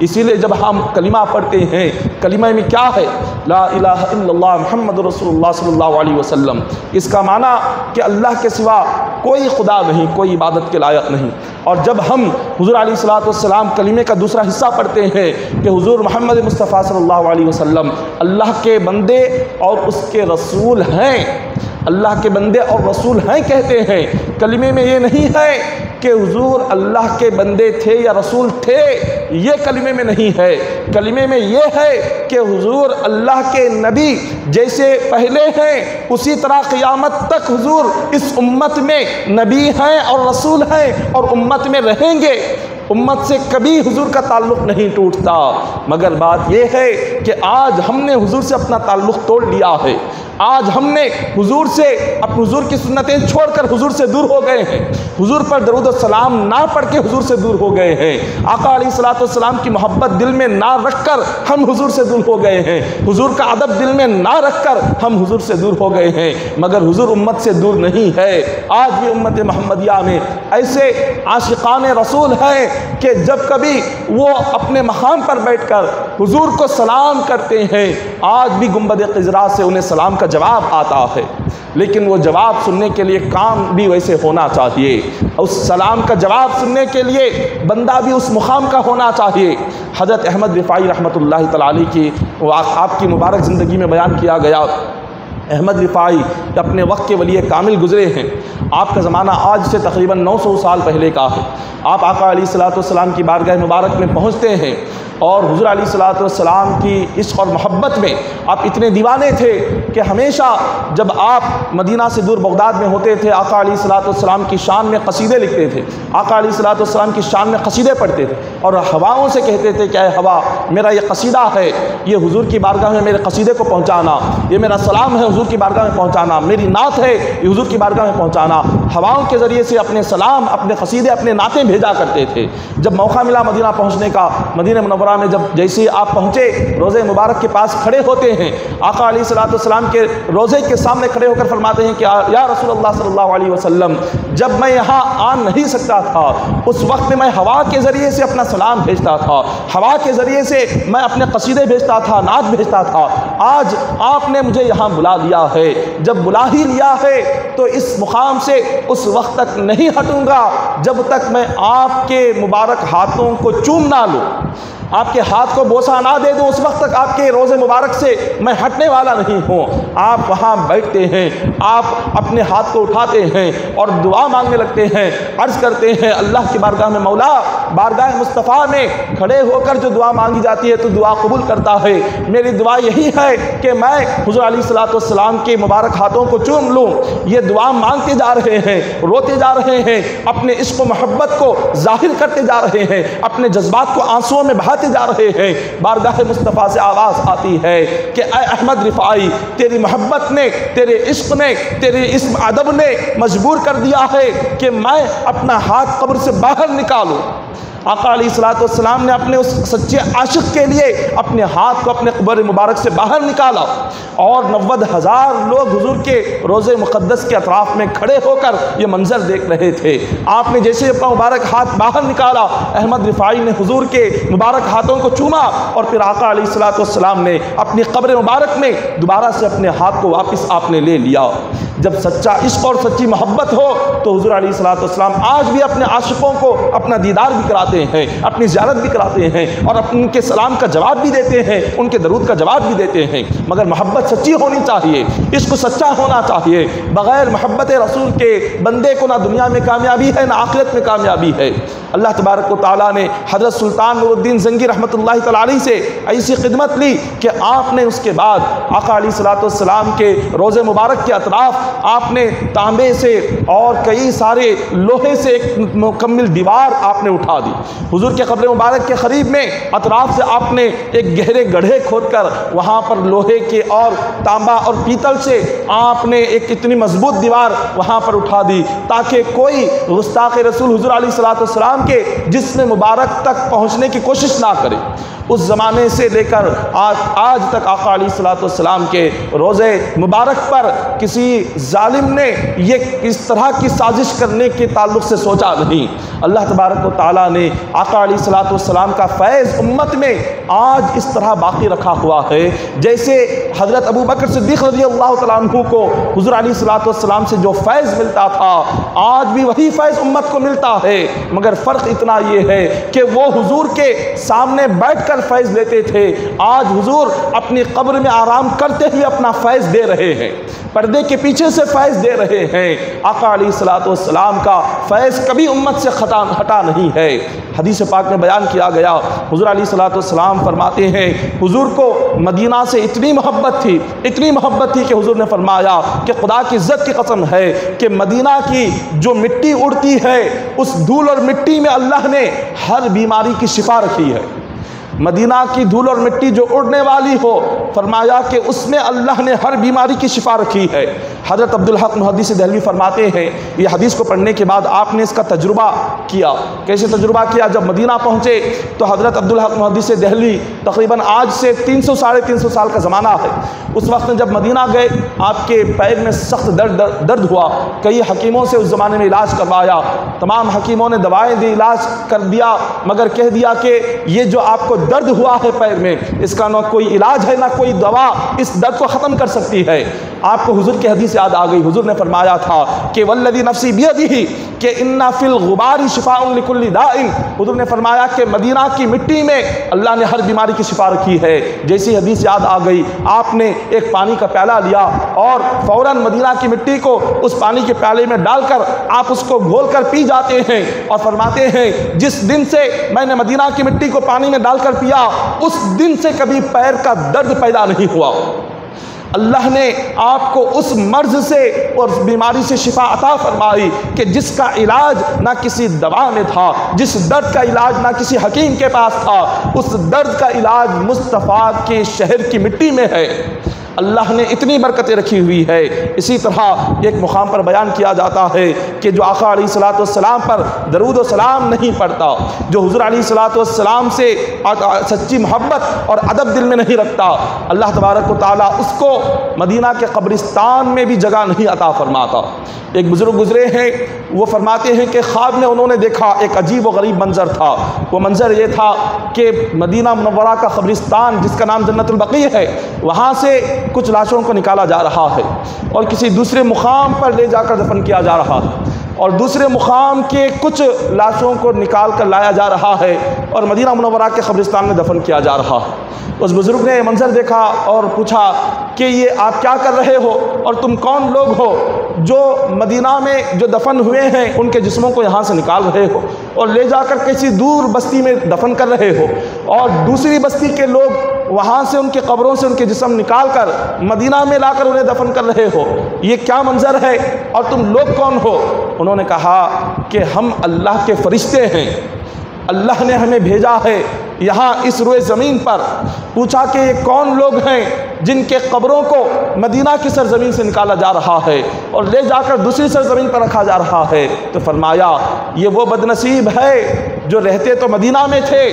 इसीलिए जब हम कलिमा पढ़ते हैं, कलिमा में क्या है? ला इलाहा इल्लल्लाह मुहम्मदुर रसूलुल्लाह सल्लल्लाहु अलैहि वसल्लम। इसका माना कि अल्लाह के सिवा कोई खुदा नहीं, कोई इबादत के लायक नहीं। और जब हम हुज़ूर अलैहिस्सलातु वस्सलाम कलिमे का दूसरा हिस्सा पढ़ते हैं कि हुज़ूर मोहम्मद मुस्तफ़ा सल्लल्लाहु अलैहि वसल्लम अल्लाह के बंदे और उसके रसूल हैं, अल्लाह के बंदे और रसूल हैं कहते हैं, कलिमे में ये नहीं है कि हुज़ूर अल्लाह के बंदे थे या रसूल थे, ये कलिमे में नहीं है। कलिमे में ये है कि हुज़ूर अल्लाह के नबी जैसे पहले हैं उसी तरह क़ियामत तक हुज़ूर इस उम्मत में नबी हैं और रसूल हैं और उम्मत में रहेंगे। उम्मत से कभी हुज़ूर का ताल्लुक़ नहीं टूटता। मगर बात यह है कि आज हमने हुज़ूर से अपना ताल्लुक़ तोड़ लिया है। आज हमने हुज़ूर से हुज़ूर की सुन्नतें छोड़कर हुज़ूर से दूर हो गए हैं। हुज़ूर पर दरूद और सलाम ना पढ़ के हुज़ूर से दूर हो गए हैं। आका अलैहिस्सलातु वस्सलाम की मोहब्बत दिल में ना रखकर हम हुज़ूर से दूर हो गए हैं। हुज़ूर का अदब दिल में ना रखकर हम हुज़ूर से दूर हो गए हैं। मगर हुज़ूर उम्मत से दूर नहीं है। आज भी उम्मत मोहम्मदिया में ऐसे आशिकाने रसूल हैं कि जब कभी वो अपने मकाम पर बैठकर हुज़ूर को सलाम करते हैं, आज भी गुंबद क़िज़रा से उन्हें सलाम का जवाब आता है। लेकिन वो जवाब सुनने के लिए काम भी वैसे होना चाहिए। उस सलाम का जवाब सुनने के लिए बंदा भी उस मुकाम का होना चाहिए। हज़रत अहमद रिफ़ाई रहमतुल्लाहि तआला अलैह की आपकी मुबारक ज़िंदगी में बयान किया गया अहमद रिफ़ाई अपने वक्त के वली कामिल गुज़रे हैं। आपका ज़माना आज से तकरीबन 900 साल पहले का है। आप आका अलैहिस्सलाम की बारगाह मुबारक में पहुँचते हैं और हुज़ूर अलैहिस्सलाम की इश्क़ और मोहब्बत में आप इतने दीवाने थे कि हमेशा जब आप मदीना से दूर बगदाद में होते थे आका अलैहिस्सलाम की शान में क़सीदे लिखते थे, आका अलैहिस्सलाम की शान में क़सीदे पढ़ते थे और हवाओं से कहते थे कि ऐ हवा, मेरा ये क़सीदा है, ये हुज़ूर की बारगाह में मेरे क़सीदे को पहुँचाना, ये मेरा सलाम है हुज़ूर की बारगाह में पहुँचाना, मेरी नात है ये हुज़ूर की बारगाह में पहुँचाना। हवाओं के ज़रिए से अपने सलाम, अपने क़सीदे, अपने नातें भेजा करते थे। जब मौका मिला मदीना पहुँचने का, मदीना मुनव्वरा में जब जैसे ही आप पहुँचे, रोज़े मुबारक के पास खड़े होते हैं, आका अलैहिस्सलाम के रोज़े के सामने खड़े होकर फरमाते हैं कि या रसूलल्लाह सल्लल्लाहु अलैहि वसल्लम, जब मैं यहाँ आ नहीं सकता था उस वक्त में मैं हवा के ज़रिए से अपना सलाम भेजता था, हवा के ज़रिए से मैं अपने क़सीदे भेजता था, नात भेजता था। आज आपने मुझे यहाँ बुला लिया है, जब बुला ही लिया है तो इस मुकाम से उस वक्त तक नहीं हटूँगा जब तक मैं आपके मुबारक हाथों को चूम ना लूँ, आपके हाथ को बोसा ना दे दूँ, उस वक्त तक आपके रोज़े मुबारक से मैं हटने वाला नहीं हूँ। आप वहाँ बैठते हैं, आप अपने हाथ को उठाते हैं और दुआ मांगने लगते हैं, अर्ज़ करते हैं अल्लाह की बारगाह में, मौला बारगाह मुस्तफ़ा में खड़े होकर जो दुआ मांगी जाती है तो दुआ कबूल करता है। मेरी दुआ यही है कि मैं हुज़ूर अलैहिस्सलाम के मुबारक हाथों को चूम लूँ। ये दुआ मांगते जा रहे हैं, रोते जा रहे हैं, अपने इश्क़ व मोहब्बत को ज़ाहिर करते जा रहे हैं, अपने जज्बात को आंसुओं में बहाते जा रहे हैं। बारगाह मुस्तफ़ा से आवाज़ आती है कि ऐ अहमद रिफ़ाई, तेरी मोहब्बत ने, तेरे इश्क़ ने, तेरे इस अदब ने मजबूर कर दिया है कि मैं अपना हाथ कब्र से बाहर निकालूँ। आका अलैहिस्सलाम ने अपने उस सच्चे आशिक़ के लिए अपने हाथ को अपने कब्र मुबारक से बाहर निकाला और 90,000 लोग हुजूर के रोज़े मुक़द्दस के अतराफ़ में खड़े होकर ये मंज़र देख रहे थे। आपने जैसे अपना मुबारक हाथ बाहर निकाला, अहमद रिफ़ाई ने हुजूर के मुबारक हाथों को चूमा और फिर आका अलैहिस्सलाम ने अपनी कब्र मुबारक में दोबारा से अपने हाथ को वापस आपने ले लिया। जब सच्चा इश्क़ और सच्ची मोहब्बत हो तो हुजूर अलैहिस्सलाम आज भी अपने आशिक़ों को अपना दीदार भी कराते हैं, अपनी ज़ियारत भी कराते हैं और उनके सलाम का जवाब भी देते हैं, उनके दरूद का जवाब भी देते हैं। मगर मोहब्बत सच्ची होनी चाहिए, इश्क़ सच्चा होना चाहिए। बग़ैर मोहब्बत रसूल के बंदे को ना दुनिया में कामयाबी है ना आखिरत में कामयाबी है। अल्लाह तबारक व तआला ने हज़रत सुल्तान नूरुद्दीन ज़ंगी रहमतुल्लाहि तआला अलैहि से ऐसी खिदमत ली कि आपने उसके बाद आका अलैहिस्सलाम के रोज़े मुबारक के अतराफ़ आपने तांबे से और कई सारे लोहे से एक मुकम्मल दीवार आपने उठा दी। हुजूर के कब्र मुबारक के करीब में अतराफ़ से आपने एक गहरे गड्ढे खोदकर वहाँ पर लोहे के और तांबा और पीतल से आपने एक इतनी मजबूत दीवार वहाँ पर उठा दी ताकि कोई गुस्ताख़ रसूल हुजूर अलैहिस्सलाम के जिस्म मुबारक तक पहुँचने की कोशिश ना करे। उस ज़माने से लेकर आज तक आका अलैहिस्सलाम के रोज़े मुबारक पर किसी जालिम ने ये इस तरह की साजिश करने के ताल्लुक़ से सोचा नहीं। अल्लाह तबारक व तआला ने आका अलैहिस्सलाम का फैज़ उम्मत में आज इस तरह बाकी रखा हुआ है जैसे हज़रत अबू बकर सिद्दीक़ रज़ियल्लाहु तआला अन्हु को हुज़ूर अलैहिस्सलाम से जो फैज़ मिलता था आज भी वही फैज़ उम्मत को मिलता है। मगर फ़र्क इतना ये है कि वो हुजूर के सामने बैठकर फैज़ लेते थे, आज हुजूर अपनी कब्र में आराम करते हुए अपना फैज़ दे रहे हैं, पर्दे के पीछे से फैज़ दे रहे हैं। आका अलैहिस्सलाम का फैज़ कभी उम्मत से हटा नहीं है। हदीस पाक में बयान किया गया, हुजूर अलैहिस्सलाम फरमाते हैं हुजूर को मदीना से इतनी मोहब्बत थी कि हुजूर ने फरमाया कि खुदा की इज़्ज़त की कसम है कि मदीना की जो मिट्टी उड़ती है उस धूल और मिट्टी में अल्लाह ने हर बीमारी की शिफा रखी है। मदीना की धूल और मिट्टी जो उड़ने वाली हो, फरमाया कि उसमें अल्लाह ने हर बीमारी की शिफा रखी है। हज़रत अब्दुल हक मुहद्दिस देहलवी फरमाते हैं ये हदीस को पढ़ने के बाद आपने इसका तजुर्बा किया। कैसे तजुर्बा किया? जब मदीना पहुँचे तो हज़रत अब्दुल हक मुहद्दिस देहलवी तकरीबन आज से 300 साढ़े 300 साल का ज़माना है। उस वक्त जब मदीना गए आपके पैर में सख्त दर्द हुआ। कई हकीमों से उस ज़माने में इलाज करवाया, तमाम हकीमों ने दवाएँ दी, इलाज कर दिया, मगर कह दिया कि ये जो आपको दर्द हुआ है पैर में इसका ना कोई इलाज है ना कोई दवा इस दर्द को ख़त्म कर सकती है। आपको हुजूर की हदीस हदीस याद आ गई। हुजूर ने फरमाया था कि वल्लदी नफ्सी बियदिही कि इन्ना फिल गुबारी शिफाउन लिकुल्ली दाइन। हुजूर ने फरमाया कि मदीना की मिट्टी में अल्लाह ने हर बीमारी की शिफा रखी है। जैसी हदीस याद आ गई, आपने एक पानी का प्याला लिया और फ़ौरन मदीना की मिट्टी को उस पानी के प्याले में डालकर आप उसको घोलकर पी जाते हैं और फरमाते हैं जिस दिन से मैंने मदीना की मिट्टी को पानी में डालकर पिया उस दिन से कभी पैर का दर्द पैदा नहीं हुआ। अल्लाह ने आपको उस मर्ज से और बीमारी से शिफा अता फरमाई कि जिसका इलाज ना किसी दवा में था, जिस दर्द का इलाज ना किसी हकीम के पास था, उस दर्द का इलाज मुस्तफ़ा के शहर की मिट्टी में है। अल्लाह ने इतनी बरकतें रखी हुई है। इसी तरह एक मुकाम पर बयान किया जाता है कि जो आका अलैहिस्सलातु वस्सलाम पर दरूद व सलाम नहीं पढ़ता, जो हुज़ूर अलैहिस्सलातु वस्सलाम से सच्ची मोहब्बत और अदब दिल में नहीं रखता, अल्लाह तबारक व तआला उसको मदीना के कब्रिस्तान में भी जगह नहीं अता फरमाता। एक बुज़ुर्ग गुज़रे हैं, वो फरमाते हैं कि ख्वाब में उन्होंने देखा एक अजीब व गरीब मंज़र था। वो मंज़र ये था कि मदीना मुनव्वरा का कब्रिस्तान जिसका नाम जन्नतुल बक़ी है, वहाँ से कुछ लाशों को निकाला जा रहा है और किसी दूसरे मुकाम पर ले जाकर दफन किया जा रहा है और दूसरे मुकाम के कुछ लाशों को निकाल कर लाया जा रहा है और मदीना मुनव्वरा के कब्रिस्तान में दफन किया जा रहा है। उस बुज़ुर्ग ने मंज़र देखा और पूछा कि ये आप क्या कर रहे हो और तुम कौन लोग हो जो मदीना में जो दफन हुए हैं उनके जिस्मों को यहाँ से निकाल रहे हो और ले जाकर किसी दूर बस्ती में दफन कर रहे हो और दूसरी बस्ती के लोग वहाँ से उनके कब्रों से उनके जिस्म निकाल कर मदीना में लाकर उन्हें दफन कर रहे हो, ये क्या मंज़र है और तुम लोग कौन हो? उन्होंने कहा कि हम अल्लाह के फरिश्ते हैं, अल्लाह ने हमें भेजा है यहाँ इस रोए ज़मीन पर। पूछा कि ये कौन लोग हैं जिनके कब्रों को मदीना की सरज़मीन से निकाला जा रहा है और ले जाकर दूसरी सरज़मीन पर रखा जा रहा है? तो फरमाया ये वो बदनसीब है जो रहते तो मदीना में थे,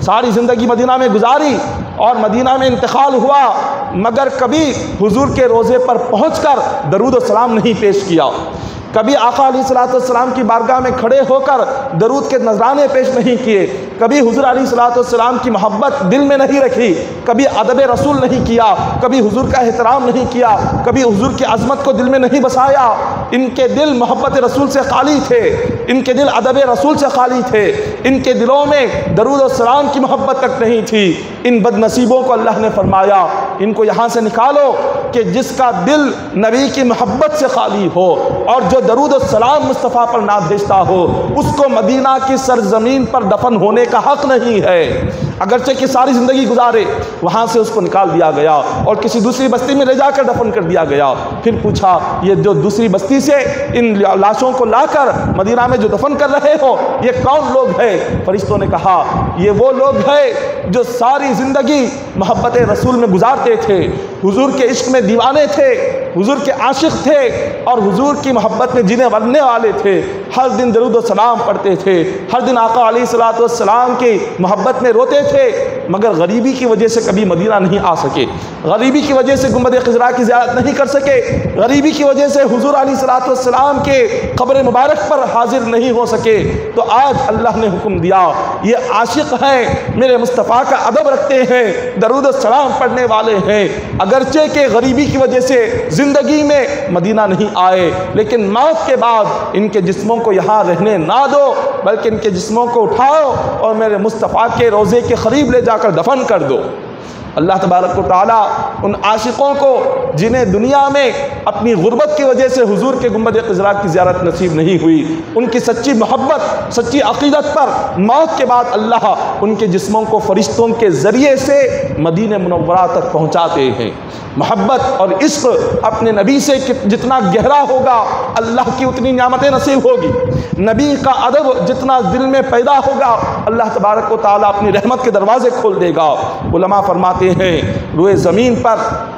सारी ज़िंदगी मदीना में गुजारी और मदीना में इंतकाल हुआ, मगर कभी हुजूर के रोज़े पर पहुंचकर दरूद व सलाम नहीं पेश किया, कभी आका अलैहिस्सलातु वस्सलाम की बारगाह में खड़े होकर दरूद के नजराने पेश नहीं किए, कभी हुजूर अलैहिस्सलातु वस्सलाम की मोहब्बत दिल में नहीं रखी, कभी अदब रसूल नहीं किया, कभी हुजूर का एहतराम नहीं किया, कभी हुजूर की अज़मत को दिल में नहीं बसाया। इनके दिल मोहब्बत रसूल से खाली थे, इनके दिल अदब रसूल से खाली थे, इनके दिलों में दरूद और सलाम की मोहब्बत तक नहीं थी। इन बदनसीबों को अल्लाह ने फरमाया इनको यहाँ से निकालो कि जिसका दिल नबी की मोहब्बत से खाली हो और जो दरूद और सलाम मुस्तफ़ा पर ना भेजता हो उसको मदीना की सरजमीन पर दफन होने का हक़ नहीं है। अगरचे कि सारी ज़िंदगी गुजारे, वहाँ से उसको निकाल दिया गया और किसी दूसरी बस्ती में ले जाकर दफन कर दिया गया। फिर पूछा ये जो दूसरी बस्ती से इन लाशों को लाकर मदीना में जो दफन कर रहे हो ये कौन लोग हैं? फरिश्तों ने कहा ये वो लोग हैं जो सारी ज़िंदगी मोहब्बत रसूल में गुजारते थे, हुजूर के इश्क में दीवाने थे, हुजूर के आशिक थे और हुजूर की मोहब्बत में जीने मरने वाले थे। हर दिन दरूद व सलाम पढ़ते थे, हर दिन आका अलैहिस्सलातु वस्सलाम की मोहब्बत में रोते थे, मगर गरीबी की वजह से कभी मदीना नहीं आ सके, गरीबी की वजह से गुंबद ख़िज़रा की ज़ियारत नहीं कर सके, गरीबी की वजह से हुजूर अलैहिस्सलातु वस्सलाम के क़ब्र मुबारक पर हाजिर नहीं हो सके। तो आज अल्लाह ने हुक्म दिया ये आशिक हैं, मेरे मुस्तफ़ा का अदब रखते हैं, दरूद व सलाम पढ़ने वाले हैं, अगरचे के गरीबी की वजह से ज़िंदगी में मदीना नहीं आए, लेकिन मौत के बाद इनके जिस्मों को यहाँ रहने ना दो, बल्कि इनके जिस्मों को उठाओ और मेरे मुस्तफ़ा के रोज़े के करीब ले जाकर दफन कर दो। अल्लाह तबारक व तआला उन आशिकों को जिन्हें दुनिया में अपनी गुर्बत की वजह से हुजूर के गुंबद ख़िज़रा की ज़ियारत नसीब नहीं हुई, उनकी सच्ची मोहब्बत सच्ची अक़ीदत पर मौत के बाद अल्लाह उनके जिस्मों को फ़रिश्तों के ज़रिए से मदीने मुनव्वरा तक पहुँचाते हैं। मोहब्बत और इश्क़ अपने नबी से जितना गहरा होगा अल्लाह की उतनी नियामतें नसीब होगी, नबी का अदब जितना दिल में पैदा होगा अल्लाह तबारक व तआला अपनी रहमत के दरवाज़े खोल देगा। उलमा फरमाते हैं रोए ज़मीन पर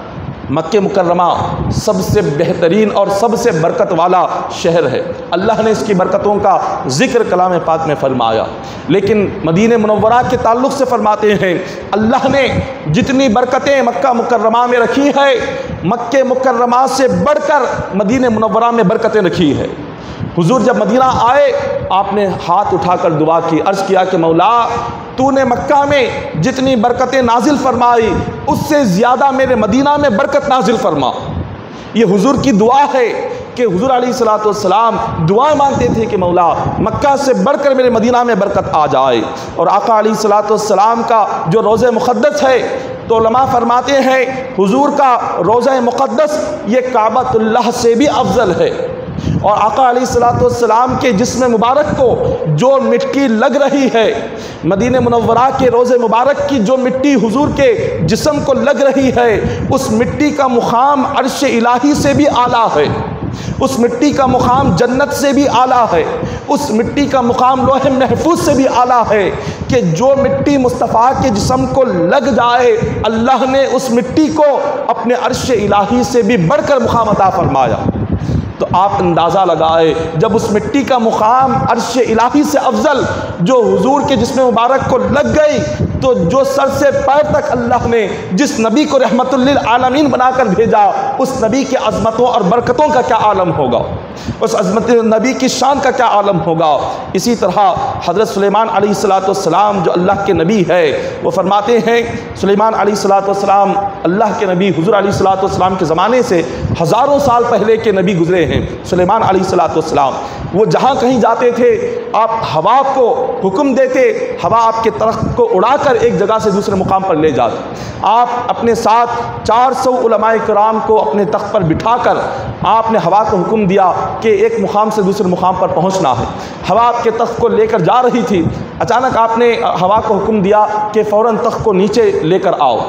मक्के मुकर्रमा सबसे बेहतरीन और सबसे बरकत वाला शहर है। अल्लाह ने इसकी बरकतों का ज़िक्र कलाम पाक में फरमाया, लेकिन मदीने मुनव्वरा के ताल्लुक़ से फरमाते हैं अल्लाह ने जितनी बरकतें मक्का मुकर्रमा में रखी है, मक्के मुकर्रमा से बढ़कर मदीने मुनव्वरा में बरकतें रखी है। हुजूर जब मदीना आए आपने हाथ उठाकर दुआ की, अर्ज़ किया कि मौला तूने मक्का में जितनी बरकतें नाजिल फरमाई उससे ज़्यादा मेरे मदीना में बरकत नाजिल फरमा। ये हुजूर की दुआ है कि हुजूर अलैहिस्सलाम दुआ मांगते थे कि मौला मक्का से बढ़कर मेरे मदीना में बरकत आ जाए। और आका अलैहिस्सलाम का जो रोज़े मुक़द्दस है, तो उलमा फरमाते हैं हुजूर का रोज़ा मुक़द्दस ये काबतुल्लाह से भी अफजल है। और आका अलैहिस्सलाम के जिस्म मुबारक को जो मिट्टी लग रही है, मदीने मुनव्वरा के रोज़े मुबारक की जो मिट्टी हुजूर के जिस्म को लग रही है, उस मिट्टी का मुकाम अर्श इलाही से भी आला है, उस मिट्टी का मुकाम जन्नत से भी आला है, उस मिट्टी का मुकाम लोहे महफूज से भी आला है कि जो मिट्टी मुस्तफ़ा के जिस्म को लग जाए, अल्लाह ने उस मिट्टी को अपने अर्श इलाही से भी बढ़कर मुकाम अता फरमाया। तो आप अंदाज़ा लगाए, जब उस मिट्टी का मुकाम अर्श इलाही से अफजल जो हुजूर के जिस्म मुबारक को लग गई, तो जो सर से पैर तक अल्लाह ने जिस नबी को रहमतुल लिल आलमीन बनाकर भेजा, उस नबी के अज़मतों और बरकतों का क्या आलम होगा, उस अज़मत नबी की शान का क्या आलम होगा। इसी तरह हज़रत सुलेमान अलैहिस्सलाम जो अल्लाह के नबी है, वो फरमाते हैं सुलेमान अलैहिस्सलाम अल्लाह के नबी हुजूर अलैहिस्सलाम के ज़माने से हज़ारों साल पहले के नबी गुज़रे हैं। सुलेमान अलैहिस्सलाम वो जहाँ कहीं जाते थे, आप हवा को हुक्म देते, हवा आपके तख्त को उड़ाकर एक जगह से दूसरे मुकाम पर ले जाते। आप अपने साथ 400 उलमाए किराम को अपने तख्त पर बिठाकर आपने हवा को हुक्म दिया कि एक मुकाम से दूसरे मुकाम पर पहुंचना है। हवा आपके तख्त को लेकर जा रही थी, अचानक आपने हवा को हुक्म दिया कि फ़ौरन तख्त को नीचे लेकर आओ।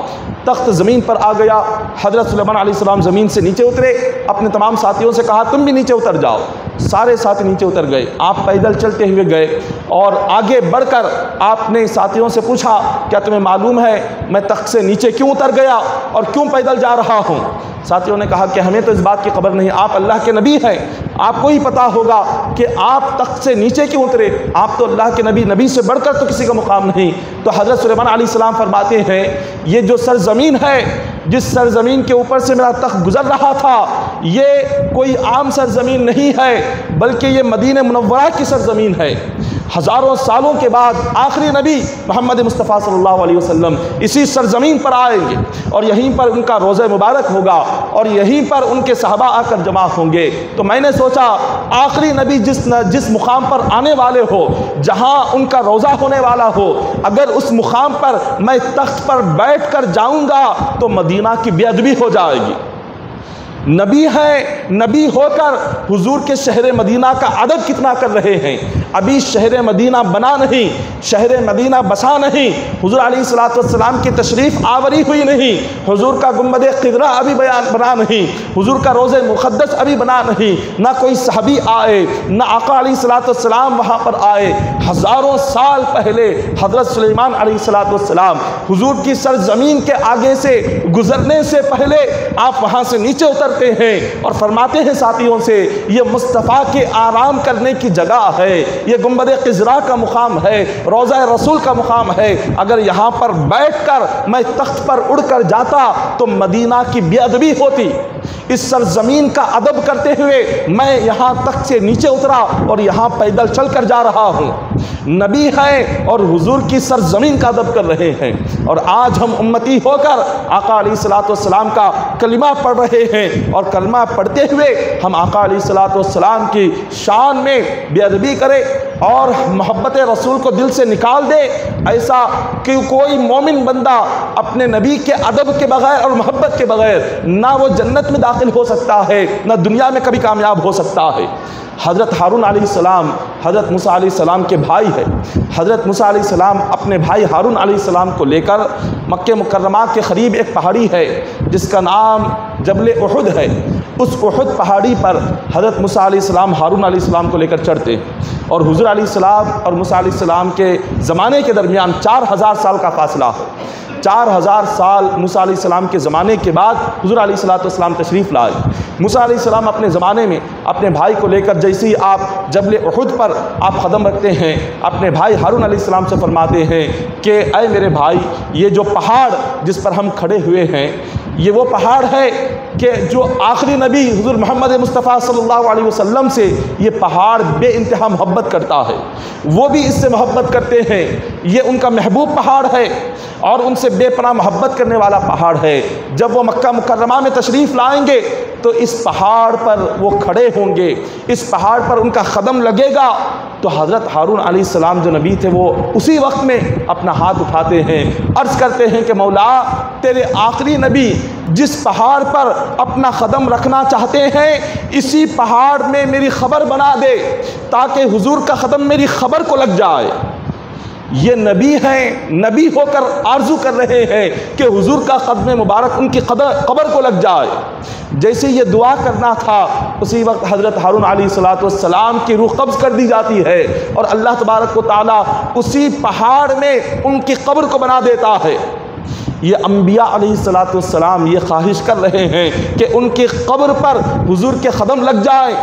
तख्त ज़मीन पर आ गया। हज़रत सुलेमान अलैहिस्सलाम ज़मीन से नीचे उतरे, अपने तमाम साथियों से कहा तुम भी नीचे उतर जाओ। सारे साथी नीचे उतर गए। आप पैदल चलते हुए गए और आगे बढ़कर आपने साथियों से पूछा क्या तुम्हें मालूम है मैं तख्त से नीचे क्यों उतर गया और क्यों पैदल जा रहा हूँ। साथियों ने कहा कि हमें तो इस बात की खबर नहीं, आप अल्लाह के नबी हैं, आपको ही पता होगा कि आप तख्त से नीचे क्यों उतरे, आप तो अल्लाह के नबी, नबी से बढ़कर तो किसी का मुकाम नहीं। तो हज़रत सुलेमान अलैहिस्सलाम फरमाते हैं ये जो सरज़मीन है, जिस सरज़मीन के ऊपर से मेरा तख्त गुज़र रहा था, ये कोई आम सरज़मीन नहीं है, बल्कि ये मदीने मुनव्वरा की सरज़मीन है। हज़ारों सालों के बाद आखिरी नबी मोहम्मद मुस्तफ़ा सल्लल्लाहु अलैहि वसल्लम इसी सरज़मीन पर आएंगे और यहीं पर उनका रोज़ा मुबारक होगा और यहीं पर उनके सहाबा आकर जमा होंगे। तो मैंने सोचा आखिरी नबी जिस मुकाम पर आने वाले हो, जहाँ उनका रोज़ा होने वाला हो, अगर उस मुकाम पर मैं तख्त पर बैठ कर जाऊँगा तो मदीना की बेअदबी हो जाएगी। नबी है, नबी होकर हुजूर के शहर मदीना का अदब कितना कर रहे हैं। अभी शहर मदीना बना नहीं, शहर मदीना बसा नहीं, हुजूर अलैहिस्सलाम की तशरीफ़ आवरी हुई नहीं, हुजूर का गुंबद क़िदरा अभी बना नहीं, हुजूर का रोज़े मुक़द्दस अभी बना नहीं, ना कोई सहाबी आए, ना आका अलैहिस्सलाम वहाँ पर आए। हज़ारों साल पहले हज़रत सुलेमान अलैहिस्सलाम हुजूर की सरज़मीन के आगे से गुज़रने से पहले आप वहाँ से नीचे उतर हैं और फरमाते हैं साथियों से ये मुस्तफ़ा के आराम करने की जगह है, ये गुंबद क़िज़रा का मुकाम है, रोज़ा रसूल का मुकाम है। अगर यहाँ पर बैठकर मैं तख्त पर उड़कर जाता तो मदीना की बेअदबी होती। इस सरज़मीन का अदब करते हुए मैं यहाँ तख्त से नीचे उतरा और यहाँ पैदल चल कर जा रहा हूँ। नबी है और हुजूर की सरज़मीन का अदब कर रहे हैं। और आज हम उम्मती होकर आका अलैहिस्सलाम का कलिमा पढ़ रहे हैं और कलमा पढ़ते हुए हम आका अलैहिस्सलाम की शान में बेअदबी करें और मोहब्बत रसूल को दिल से निकाल दे। ऐसा कि कोई मोमिन बंदा अपने नबी के अदब के बगैर और मोहब्बत के बगैर ना वो जन्नत में दाखिल हो सकता है, ना दुनिया में कभी कामयाब हो सकता है। हज़रत हारून अलैहिस्सलाम हज़रत मूसा अलैहिस्सलाम के भाई है। हज़रत मूसा अलैहिस्सलाम अपने भाई हारून अलैहिस्सलाम को लेकर मक्के मुकर्रमा के करीब एक पहाड़ी है जिसका नाम जबल उहुद है। उस उहुद पहाड़ी पर हज़रत मूसा अलैहिस्सलाम हारून अलैहिस्सलाम को लेकर चढ़ते और हुज़ूर अलैहिस्सलाम और मूसा अलैहिस्सलाम के ज़माने के दरमियान 4000 साल का फासला है। 4000 साल मूसा अलैहिस्सलाम के ज़माने के बाद हुज़ूर अलैहिस्सलाम तशरीफ़ लाए। मूसा अलैहिस्सलाम अपने ज़माने में अपने भाई को लेकर जैसे ही आप जबल उहुद पर आप कदम रखते हैं, अपने भाई हारून अलैहिस्सलाम से फरमाते हैं कि ऐ मेरे भाई, ये जो पहाड़ जिस पर हम खड़े हुए हैं ये वो पहाड़ है कि जो आखिरी नबी हुज़ूर मोहम्मद मुस्तफ़ा सल्लल्लाहु अलैहि वसल्लम से ये पहाड़ बेइंतहा मोहब्बत करता है, वो भी इससे मोहब्बत करते हैं। ये उनका महबूब पहाड़ है और उनसे बेपनाह मोहब्बत करने वाला पहाड़ है। जब वो मक्का मुकर्रमा में तशरीफ़ लाएंगे तो इस पहाड़ पर वो खड़े होंगे, इस पहाड़ पर उनका कदम लगेगा तो हज़रत हारून अलैहिस्सलाम जो नबी थे वो उसी वक्त में अपना हाथ उठाते हैं, अर्ज़ करते हैं कि मौला तेरे आखिरी नबी जिस पहाड़ पर अपना कदम रखना चाहते हैं इसी पहाड़ में मेरी खबर बना दे ताकि हुजूर का कदम मेरी खबर को लग जाए। ये नबी हैं, नबी होकर आरजू कर रहे हैं कि हुजूर का कदम मुबारक उनकी कब्र को लग जाए। जैसे ये दुआ करना था उसी वक्त हज़रत हारून अलैहिस्सलाम की रूह कब्ज़ कर दी जाती है और अल्लाह तबारक व तआला उसी पहाड़ में उनकी कब्र को बना देता है। ये अम्बिया अलैहिस्सलाम ये ख्वाहिश कर रहे हैं कि उनकी कब्र पर हुजूर के कदम लग जाए।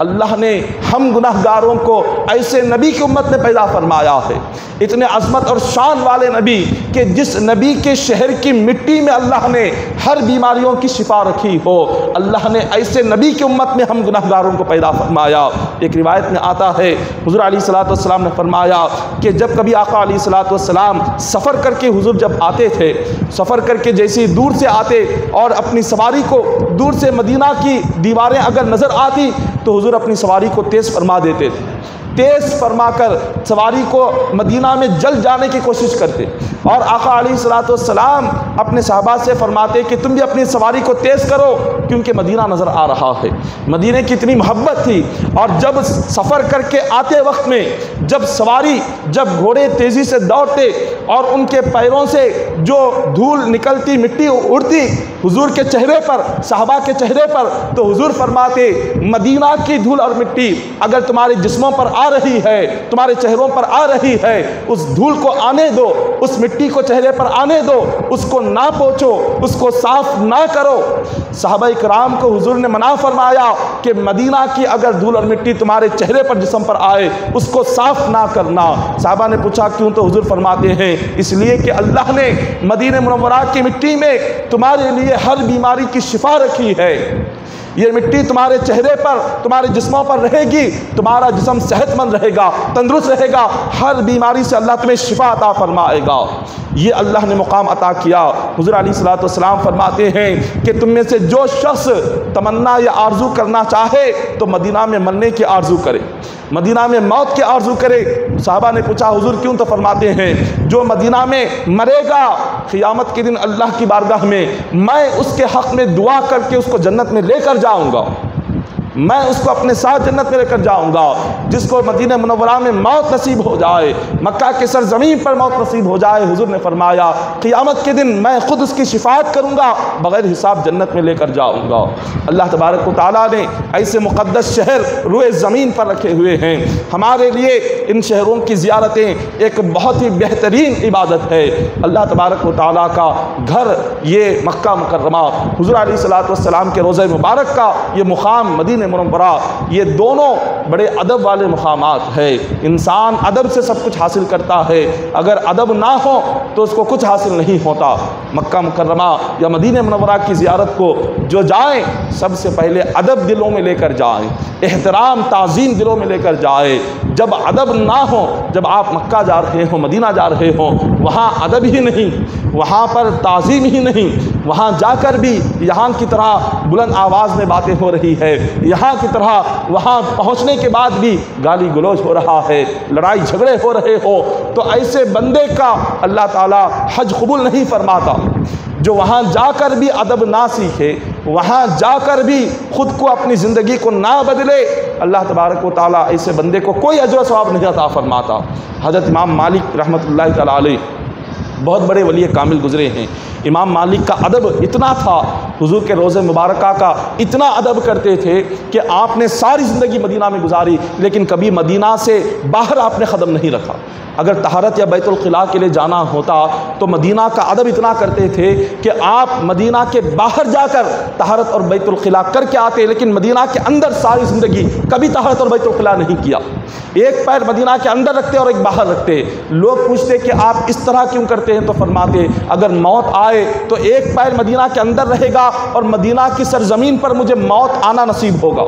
अल्लाह ने हम गुनाहगारों को ऐसे नबी की उम्मत में पैदा फरमाया है, इतने अज़मत और शान वाले नबी कि जिस नबी के शहर की मिट्टी में अल्लाह ने हर बीमारियों की शिफा रखी हो, अल्लाह ने ऐसे नबी की उम्मत में हम गुनाहगारों को पैदा फरमाया। एक रिवायत में आता है हुजूर अलैहिस्सलाम ने फरमाया कि जब कभी आका अलैहिस्सलाम सफ़र करके हुजूर जब आते थे, सफ़र करके जैसे दूर से आते और अपनी सवारी को दूर से मदीना की दीवारें अगर नज़र आती तो हुजूर अपनी सवारी को तेज़ फरमा देते थे, तेज़ फरमाकर सवारी को मदीना में जल्द जाने की कोशिश करते और आका अलैहिस्सलाम अपने सहाबा से फरमाते कि तुम भी अपनी सवारी को तेज़ करो क्योंकि मदीना नज़र आ रहा है। मदीने की इतनी मोहब्बत थी और जब सफ़र करके आते वक्त में जब घोड़े तेज़ी से दौड़ते और उनके पैरों से जो धूल निकलती, मिट्टी उड़ती हुजूर के चेहरे पर, सहाबा के चेहरे पर, तो हुजूर फरमाते मदीना की धूल और मिट्टी अगर तुम्हारे जिस्मों पर आ रही है, तुम्हारे चेहरों पर आ रही है, उस धूल को आने दो, उस मिट्टी को चेहरे पर आने दो, उसको ना पोंछो, उसको साफ ना करो। सहाबा इकराम को हुजूर ने मना फरमाया कि मदीना की अगर धूल और मिट्टी तुम्हारे चेहरे पर, जिस्म पर आए उसको साफ ना करना। सहाबा ने पूछा क्यों? तो हुजूर फरमाते हैं इसलिए कि अल्लाह ने मदीने मुनव्वरा की मिट्टी में तुम्हारे लिए हर बीमारी की शिफा रखी है। ये मिट्टी तुम्हारे चेहरे पर, तुम्हारे जिस्मों पर रहेगी, तुम्हारा जिस्म सेहतमंद रहेगा, तंदुरुस्त रहेगा, हर बीमारी से अल्लाह तुम्हें शिफा अता फरमाएगा। ये अल्लाह ने मुकाम अता किया। हुज़ूर अलैहिस्सलाम फरमाते हैं कि तुम में से जो शख्स तमन्ना या आरजू करना चाहे तो मदीना में मरने की आरजू करे, मदीना में मौत की आरजू करे। साहबा ने पूछा हुजूर क्यों? तो फरमाते हैं जो मदीना में मरेगा क़ियामत के दिन अल्लाह की बारगाह में मैं उसके हक़ में दुआ करके उसको जन्नत में लेकर जाऊंगा, मैं उसको अपने साथ जन्नत में लेकर जाऊंगा। जिसको मदीना मुनव्वरा में मौत नसीब हो जाए, मक्का के सरजमीन पर मौत नसीब हो जाए, हुजूर ने फरमाया क़ियामत के दिन मैं खुद उसकी शिफात करूंगा, बग़ैर हिसाब जन्नत में लेकर जाऊंगा। अल्लाह तबारक व तआला ने ऐसे मुक़द्दस शहर रुए ज़मीन पर रखे हुए हैं। हमारे लिए इन शहरों की ज़ियारतें एक बहुत ही बेहतरीन इबादत है। अल्लाह तबारक व तआला का घर ये मक्का मुकर्रमा, हुजूर अलैहिस्सलाम के रोज़े मुबारक का ये मुक़ाम मदीना मुनव्वरा, ये दोनों बड़े अदब वाले मुकामात है। इंसान अदब से सब कुछ हासिल करता है, अगर अदब ना हो तो उसको कुछ हासिल नहीं होता। मक्का मुकर्रमा या मदीना मुनव्वरा की ज़ियारत को जो जाए सबसे पहले अदब दिलों में लेकर जाए, एहतराम ताज़ीम दिलों में लेकर जाए। जब अदब ना हो, जब आप मक्का जा रहे हो, मदीना जा रहे हो, वहाँ अदब ही नहीं, वहाँ पर ताज़ीम ही नहीं, वहाँ जाकर भी यहाँ की तरह बुलंद आवाज़ में बातें हो रही है, यहाँ की तरह वहाँ पहुँचने के बाद भी गाली गलौज हो रहा है, लड़ाई झगड़े हो रहे हो, तो ऐसे बंदे का अल्लाह ताला हज कबूल नहीं फरमाता। जो वहाँ जाकर भी अदब ना सीखे, वहाँ जाकर भी ख़ुद को, अपनी ज़िंदगी को ना बदले, अल्लाह तबारक व तआला ऐसे बंदे को कोई अजर व सवाब नहीं अता फरमाता। हज़रत इमाम मालिक रहमतुल्लाहि तआला अलैह बहुत बड़े वली कामिल गुज़रे हैं। इमाम मालिक का अदब इतना था, हुजूर के रोज़े मुबारक का इतना अदब करते थे कि आपने सारी ज़िंदगी मदीना में गुजारी लेकिन कभी मदीना से बाहर आपने कदम नहीं रखा। अगर तहारत या बैतुल ख़िला के लिए जाना होता तो मदीना का अदब इतना करते थे कि आप मदीना के बाहर जाकर तहारत और बैतुल ख़िला करके आते, लेकिन मदीना के अंदर सारी ज़िंदगी कभी तहारत और बैतुल ख़िला नहीं किया। एक पैर मदीना के अंदर रखते और एक बाहर रखते। लोग पूछते कि आप इस तरह क्यों करते करते हैं तो फरमाते अगर मौत आए तो एक पैर मदीना के अंदर रहेगा और मदीना की सरजमीन पर मुझे मौत आना नसीब होगा।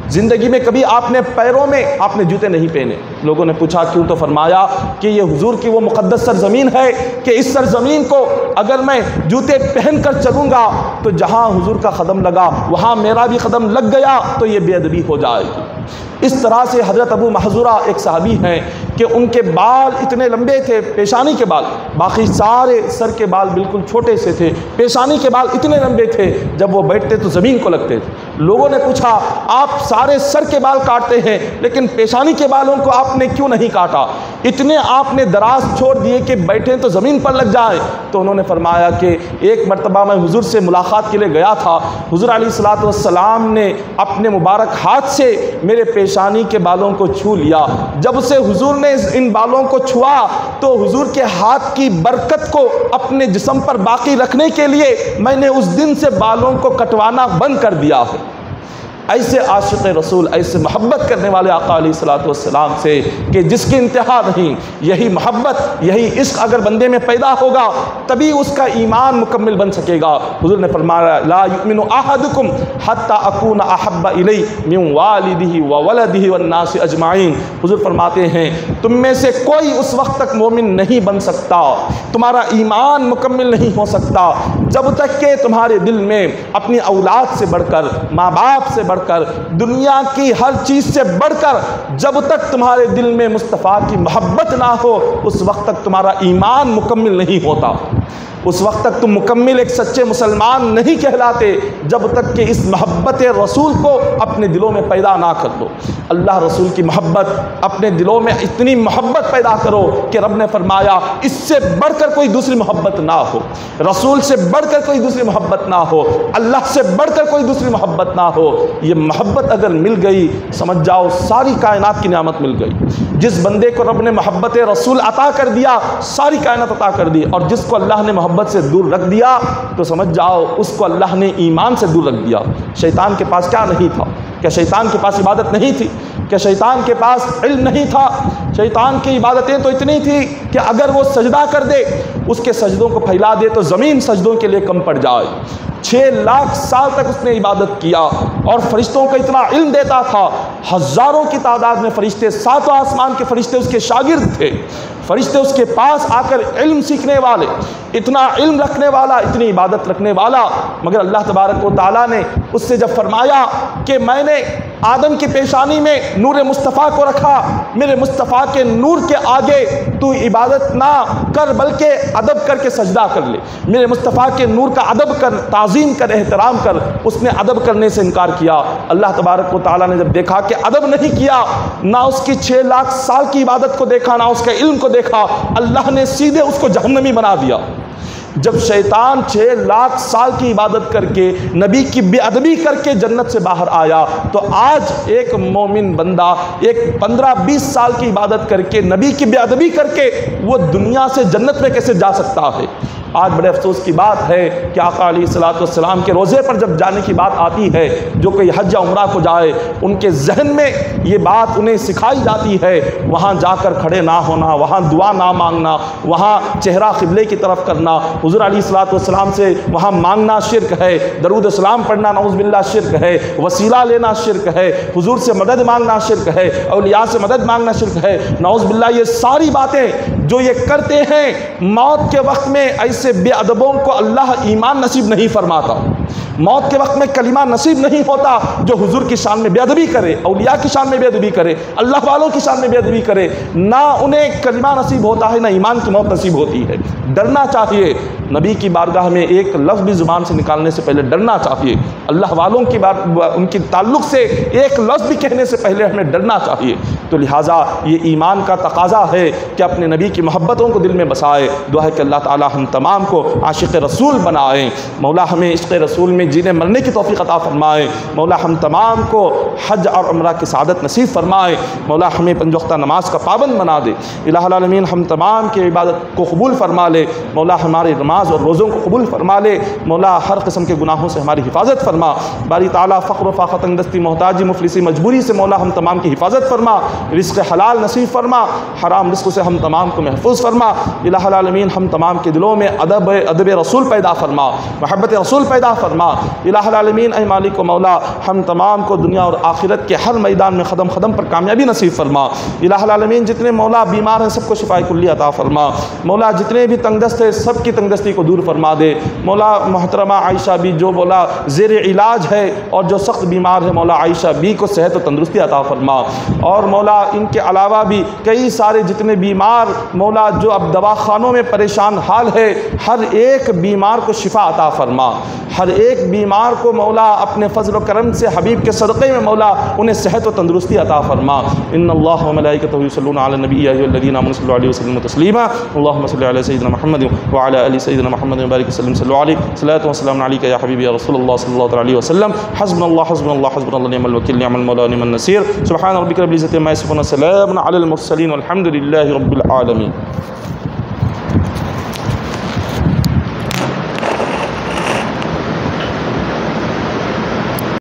ज़िंदगी में कभी आपने पैरों में आपने जूते नहीं पहने। लोगों ने पूछा क्यों, तो फरमाया कि ये हुजूर की वो मुक़द्दस सरज़मीन है कि इस सरज़मीन को अगर मैं जूते पहन कर चलूँगा तो जहाँ हुजूर का कदम लगा वहाँ मेरा भी कदम लग गया तो ये बेअदबी हो जाएगी। इस तरह से हज़रत अबू महज़ूरा एक सहाबी हैं कि उनके बाल इतने लंबे थे, पेशानी के बाल, बाकी सारे सर के बाल बिल्कुल छोटे से थे, पेशानी के बाल इतने लंबे थे जब वो बैठते तो ज़मीन को लगते थे। लोगों ने पूछा आप सारे सर के बाल काटते हैं लेकिन पेशानी के बालों को आपने क्यों नहीं काटा, इतने आपने दराज छोड़ दिए कि बैठे तो ज़मीन पर लग जाए। तो उन्होंने फरमाया कि एक मरतबा मैं हुजूर से मुलाकात के लिए गया था, हुजूर अलैहिस्सलातु वस्सलाम ने अपने मुबारक हाथ से मेरे पेशानी के बालों को छू लिया। जब से हुजूर ने इन बालों को छुआ तो हुजूर के हाथ की बरकत को अपने जिस्म पर बाकी रखने के लिए मैंने उस दिन से बालों को कटवाना बंद कर दिया है। ऐसे आशिक़ रसूल, ऐसे मोहब्बत करने वाले आका अलैहिस्सलातु वस्सलाम से कि जिसकी इंतहा नहीं, यही मोहब्बत यही इश्क अगर बंदे में पैदा होगा तभी उसका ईमान मुकम्मल बन सकेगा। हुज़ूर ने फरमाया ला युमिनु अहदुकुम हत्ता अकूना अहब्बा इलैहि मिन वालिदिही व वलदिही वन्नासि अजमाइन। हुज़ूर फरमाते हैं तुम में से कोई उस वक्त तक मोमिन नहीं बन सकता, तुम्हारा ईमान मुकम्मल नहीं हो सकता जब तक कि तुम्हारे दिल में अपनी औलाद से बढ़कर, माँ बाप से बढ़कर, दुनिया की हर चीज़ से बढ़कर जब तक तुम्हारे दिल में मुस्तफ़ा की मोहब्बत ना हो उस वक्त तक तुम्हारा ईमान मुकम्मल नहीं होता। उस वक्त तक तुम मुकम्मल एक सच्चे मुसलमान नहीं कहलाते जब तक कि इस मोहब्बत रसूल को अपने दिलों में पैदा ना कर दो। अल्लाह रसूल की मोहब्बत अपने दिलों में इतनी मोहब्बत पैदा करो कि रब ने फरमाया इससे बढ़कर कोई दूसरी मोहब्बत ना हो, रसूल से बढ़कर कोई दूसरी मोहब्बत ना हो, अल्लाह से बढ़कर कोई दूसरी मोहब्बत ना हो। ये मोहब्बत अगर मिल गई समझ जाओ सारी कायनात की नियामत मिल गई। जिस बंदे को रब ने मोहब्बत रसूल अता कर दिया सारी कायनात अता कर दी, और जिसको अल्लाह ने मोहब्बत से दूर रख दिया तो समझ जाओ उसको अल्लाह ने ईमान से दूर रख दिया। शैतान के पास क्या नहीं था? क्या शैतान के पास इबादत नहीं थी? क्या शैतान के पास इल्म नहीं था? शैतान की इबादतें तो इतनी थी कि अगर वो सजदा कर दे, उसके सजदों को फैला दे तो ज़मीन सजदों के लिए कम पड़ जाए। 6 लाख साल तक उसने इबादत किया और फरिश्तों को इतना इल्म देता था, हज़ारों की तादाद में फरिश्ते, 7 आसमान के फरिश्ते उसके शागिर्द थे। फरिश्ते उसके पास आकर इल्म सीखने वाले, इतना इल्म रखने वाला, इतनी इबादत रखने वाला। मगर अल्लाह तबारक व तआला ने उससे जब फरमाया कि मैंने आदम की पेशानी में नूर मुस्तफ़ा को रखा, मेरे मुस्तफ़ा के नूर के आगे तू इबादत ना कर बल्कि अदब करके सजदा कर ले, मेरे मुस्तफ़ा के नूर का अदब कर, ताज़ीम कर, एहतराम कर। उसने अदब करने से इनकार किया। अल्लाह तबारक व तआला ने जब देखा कि अदब नहीं किया, ना उसकी 6 लाख साल की इबादत को देखा, ना उसके इल्म को देखा, अल्लाह ने सीधे उसको जहन्नमी बना दिया। जब शैतान 6 लाख साल की इबादत करके नबी की बेअदबी करके जन्नत से बाहर आया, तो आज एक मोमिन बंदा एक 15-20 साल की इबादत करके नबी की बेअदबी करके वो दुनिया से जन्नत में कैसे जा सकता है? आज बड़े अफसोस की बात है कि आका अलैहिस्सलातु वस्सलाम के रोज़े पर जब जाने की बात आती है, जो कोई हज या उम्रा को जाए उनके जहन में ये बात उन्हें सिखाई जाती है, वहाँ जाकर खड़े ना होना, वहाँ दुआ ना मांगना, वहाँ चेहरा क़िबले की तरफ करना, हुज़ूर अलैहिस्सलातु वस्सलाम से वहाँ मांगना शिर्क है, दरूद सलाम पढ़ना नऊज़ बिल्लाह शिर्क है, वसीला लेना शिर्क है, हुज़ूर से मदद मांगना शिर्क है, औलिया से मदद मांगना शिर्क है, नऊज़ बिल्लाह। ये सारी बातें जो ये करते हैं, मौत के वक्त में ऐसे बेअदबों को अल्लाह ईमान नसीब नहीं फरमाता। मौत के वक्त में कलिमा नसीब नहीं होता जो हुजूर की शान में बेअदबी करे, औलिया की शान में बेअदबी करे, अल्लाह वालों की शान में बेअदबी करे। ना उन्हें कलिमा नसीब होता है, ना ईमान की मौत नसीब होती है। डरना चाहिए, नबी की बारगाह में एक लफ्ज़ भी ज़ुबान से निकालने से पहले डरना चाहिए। अल्लाह वालों की बात, उनकी ताल्लुक़ से एक लफ्ज़ भी कहने से पहले हमें डरना चाहिए। तो लिहाजा ये ईमान का तकाज़ा है कि अपने नबी की मोहब्बतों को दिल में बसाए। दुआ है कि अल्लाह ताला हम तमाम को आशिक़ रसूल बनाए। मौला हमें इश्क़ रसूल में जीने मरने की तौफ़ीक़ अता फ़रमाए। मौला हम तमाम को हज और उम्रा की सआदत नसीब फ़रमाए। मौला हमें 5 वक़्ता नमाज का पाबंद बना दे। इलाहुल आलमीन हम तमाम की इबादत को कबूल फ़रमा ले। मौला हमारे नमाज और रोज़ों को कबूल फ़रमा ले। मौला हर किस्म के गुनाहों से हमारी हिफाजत फ़रमा। बारी ताला फ़ख्र फ़ाक़त तंगदस्ती मोहताजी मुफलिसी मजबूरी से मौला हम तमाम की हिफाजत फ़रमा। रिज़्क़ हलाल नसीब फ़रमा। हराम रिज़्क़ से हम तमाम को महफूज फरमा। इलाहुल आलमीन हम तमाम के दिलों में अदब रसूल पैदा फरमा, महब्बत रसूल पैदा फरमा। इलाहुल आलमीन ऐ मालिक व मौला हम तमाम को दुनिया और आखिरत के हर मैदान में ख़दम ख़दम पर कामयाबी नसीब फरमा। इलाहुल आलमीन जितने मौला बीमार हैं सबको शिफाए कुल्ली अता फरमा। मौला जितने भी तंगदस्त है सबकी तंगदस्ती को दूर फरमा दे। मौला मोहतरमा आयशा भी जो मौला ज़ेर इलाज है और जो सख्त बीमार है मौला आयशा भी को सेहत और तंदुरुस्ती अता फरमा। और मौला इनके अलावा भी कई सारे जितने बीमार मौला जो अब दवाखानों में परेशान हाल है, हर एक बीमार को शिफा अता फरमा। हर एक बीमार को मौला अपने फजल करम से हबीब के सदक़े में मौला उन्हें सेहत व तंदुरुस्ती अता फरमा। इन्नल्लाह व मलाइकतहु युसल्लूना अलन नबी या अय्युहल्लज़ीना आमनू सल्लु अलैहि वसल्लिमु तस्लीमा। अल्लाहुम्मा सल्लि अला सय्यिदिना मुहम्मद व अला आलि सय्यिदिना मुहम्मद व बारिक वसल्लिम सल्लु अलैहि सलातु व सलाम अलैका या हबीबी या रसूलल्लाह सल्लल्लाहु अलैहि वसल्लम। हस्बुनल्लाह हस्बुनल्लाह हस्बुनल्लाह निअमल वकील निअमल मौला निअमन नसीर। सुब्हान रब्बिका रब्बिल इज़्ज़ति अम्मा यसिफून व सलामुन अलल मुरसलीन वल्हम्दुलिल्लाहि रब्बिल आलमीन।